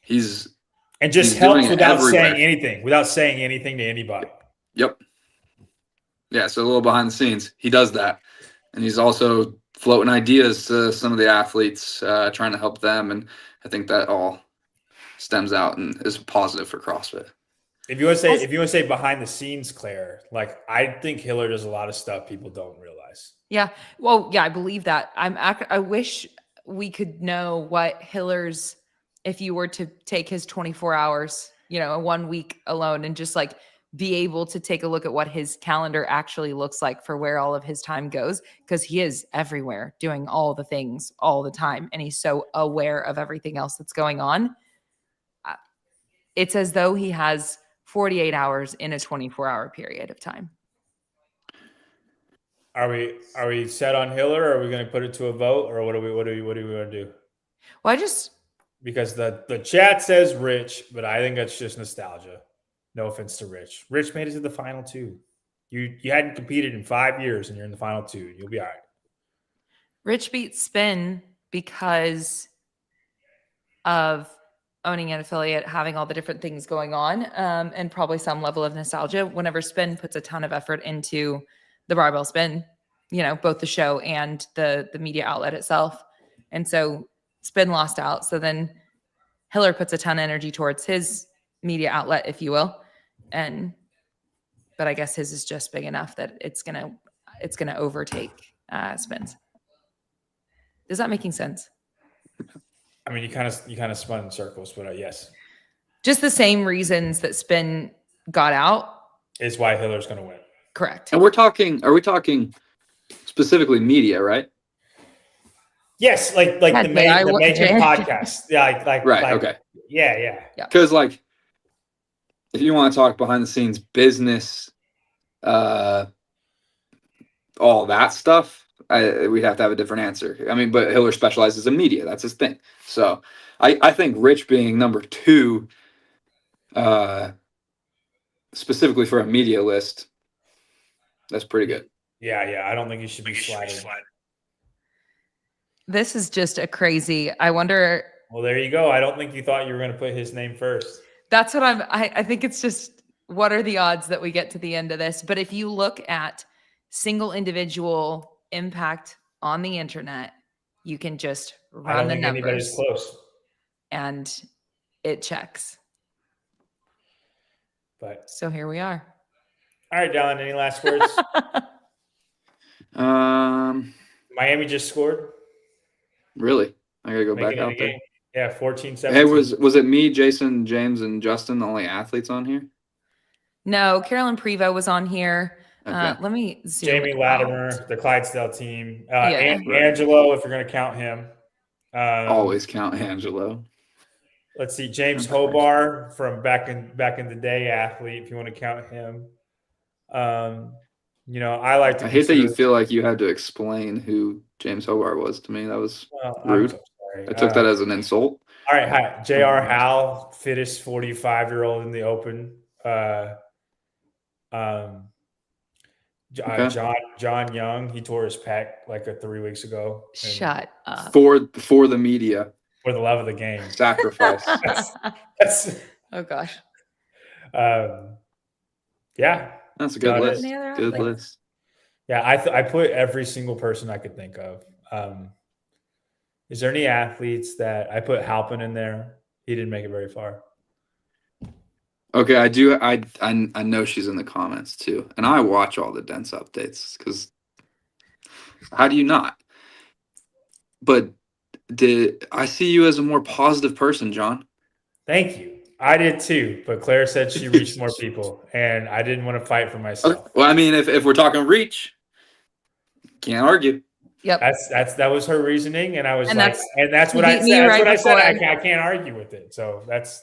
he's just doing helps it without everywhere. saying anything to anybody. Yep. Yeah, so a little behind the scenes. He does that. And he's also floating ideas to some of the athletes, trying to help them. And I think that all stems out and is positive for CrossFit. If you want to say behind the scenes, Claire, like I think Hiller does a lot of stuff people don't realize. Yeah. Well, yeah, I believe that. I wish we could know what Hiller's, if you were to take his 24 hours, a 1 week alone and just like be able to take a look at what his calendar actually looks like for where all of his time goes, because he is everywhere doing all the things all the time. And he's so aware of everything else that's going on. It's as though he has 48 hours in a 24-hour period of time. Are we set on Hiller, or are we going to put it to a vote, or what do we want to do? Well, because the chat says Rich, but I think that's just nostalgia. No offense to Rich. Rich made it to the final two. You hadn't competed in 5 years, and you're in the final two. You'll be all right. Rich beat Spin because of owning an affiliate, having all the different things going on, and probably some level of nostalgia. Whenever Spin puts a ton of effort into the barbell spin, both the show and the media outlet itself. And so Spin lost out. So then Hiller puts a ton of energy towards his media outlet, if you will. But I guess his is just big enough that it's gonna overtake Spin's. Is that making sense? I mean, you kind of spun in circles, but yes. Just the same reasons that Spin got out is why Hiller's going to win. Correct. And are we talking specifically media, right? Yes, like the Mayhem podcast. Yeah, right. Okay. Yeah. Because if you want to talk behind the scenes business, all that stuff, we'd have to have a different answer. I mean, but Hiller specializes in media. That's his thing. So I think Rich being number 2, specifically for a media list, that's pretty good. Yeah. I don't think he should be sliding. This is just a crazy. I wonder. Well, there you go. I don't think you thought you were going to put his name first. That's what I think it's just, what are the odds that we get to the end of this? But if you look at single individual impact on the internet, you can just run the numbers. Anybody's close. And it checks. But so here we are. All right, Dylan, any last words? Miami just scored. Really? I gotta go back out there. Yeah, 14-17. Hey, was it me, Jason, James, and Justin, the only athletes on here? No, Carolyn Prevo was on here. Okay. Let me zoom Jamie out. Latimer, the Clydesdale team. Angelo, if you're going to count him. Always count Angelo. Let's see, James Hobar from back in the day athlete, if you want to count him. I like to. I hate that you feel like you had to explain who James Hobar was to me. That was rude. So I took that as an insult. All right, hi, J.R. Howell, fittest 45-year-old in the open. John Young, he tore his pec like 3 weeks ago. Shut up. For the media. For the love of the game. Sacrifice. Oh gosh. Yeah. That's a good list. Good list. Yeah, I put every single person I could think of. Is there any athletes that I put Halpin in there? He didn't make it very far. Okay, I do. I know she's in the comments too, and I watch all the Dents updates because how do you not? But I see you as a more positive person, John? Thank you. I did too, but Claire said she reached more people, and I didn't want to fight for myself. Okay. Well, I mean, if we're talking reach, can't argue. Yep. That was her reasoning, and I was that's what I said. That's what I said. I can't argue with it. So that's.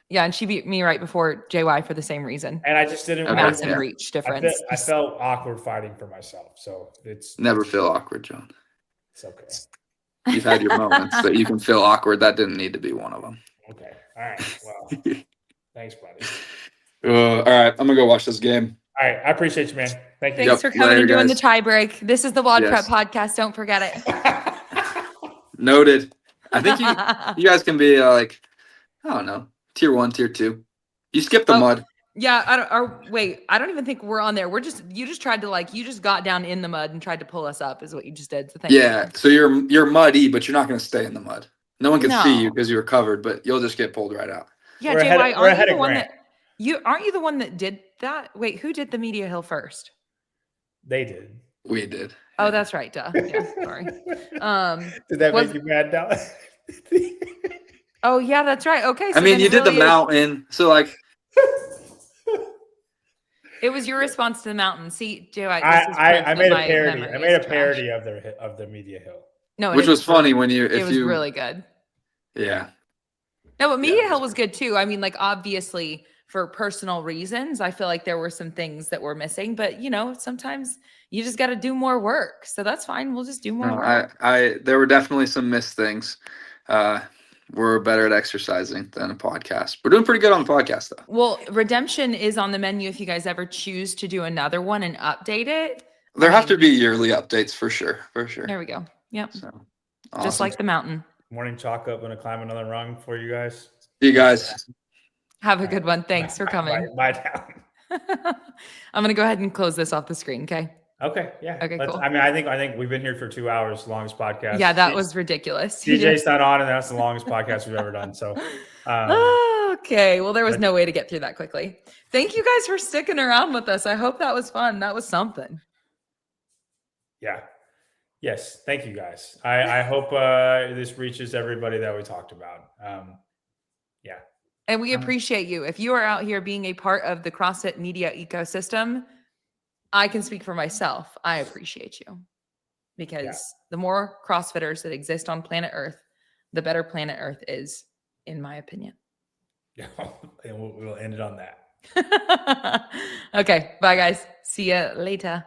Yeah, and she beat me right before JY for the same reason. And I just didn't massive reach difference. I felt awkward fighting for myself. So it's never feel awkward, John. It's okay. You've had your moments that you can feel awkward. That didn't need to be one of them. Okay. All right. Well, thanks, buddy. All right. I'm gonna go watch this game. All right. I appreciate you, man. Thank you. Thanks for coming Later, and doing the guys. tie break. This is the WODprep Yes. podcast. Don't forget it. Noted. I think you guys can be like, I don't know, tier 1, tier 2. You skip the mud. Yeah, I don't even think we're on there. You just tried to you just got down in the mud and tried to pull us up is what you just did. So thank you. So you're muddy, but you're not going to stay in the mud. No one can see you No. because you were covered, but you'll just get pulled right out. Yeah, We're JY, ahead- we're aren't you ahead the of one Grant. aren't you the one that did that? Wait, who did the media hill first? They did. We did. Oh, that's right. Duh. Yeah, sorry. Did that was- make you mad, Dal? Oh, yeah, that's right. Okay. So I mean, then you it did the really is- mountain. So like, It was your response to the mountain. See, JY, I made a parody. I made a parody of the media hill. No, which it was funny when you, it if was you, really good. yeah. No, but Media it Hill was was good too. I mean, obviously for personal reasons, I feel like there were some things that were missing, but sometimes you just got to do more work. So that's fine. We'll just do more No, work. there were definitely some missed things. We're better at exercising than a podcast. We're doing pretty good on the podcast though. Well, redemption is on the menu if you guys ever choose to do another one and update it. There have to be yearly updates for sure. There we go. Yep. So, Just awesome. like the mountain. Morning chalk up. Going to climb another rung for you guys. See you guys. Have a good one. Thanks for coming. Bye down. I'm going to go ahead and close this off the screen. Okay. Okay. Yeah. Okay, cool. I mean, I think we've been here for 2 hours, longest podcast. Yeah, that was ridiculous. DJ's not on, and that's the longest podcast we've ever done. So, okay. Well, there was no way to get through that quickly. Thank you guys for sticking around with us. I hope that was fun. That was something. yeah. Yes. Thank you guys. I hope this reaches everybody that we talked about. Yeah. And we appreciate you. If you are out here being a part of the CrossFit media ecosystem, I can speak for myself. I appreciate you because the more CrossFitters that exist on planet Earth, the better planet Earth is, in my opinion. Yeah. And we'll end it on that. Okay. Bye, guys. See you later.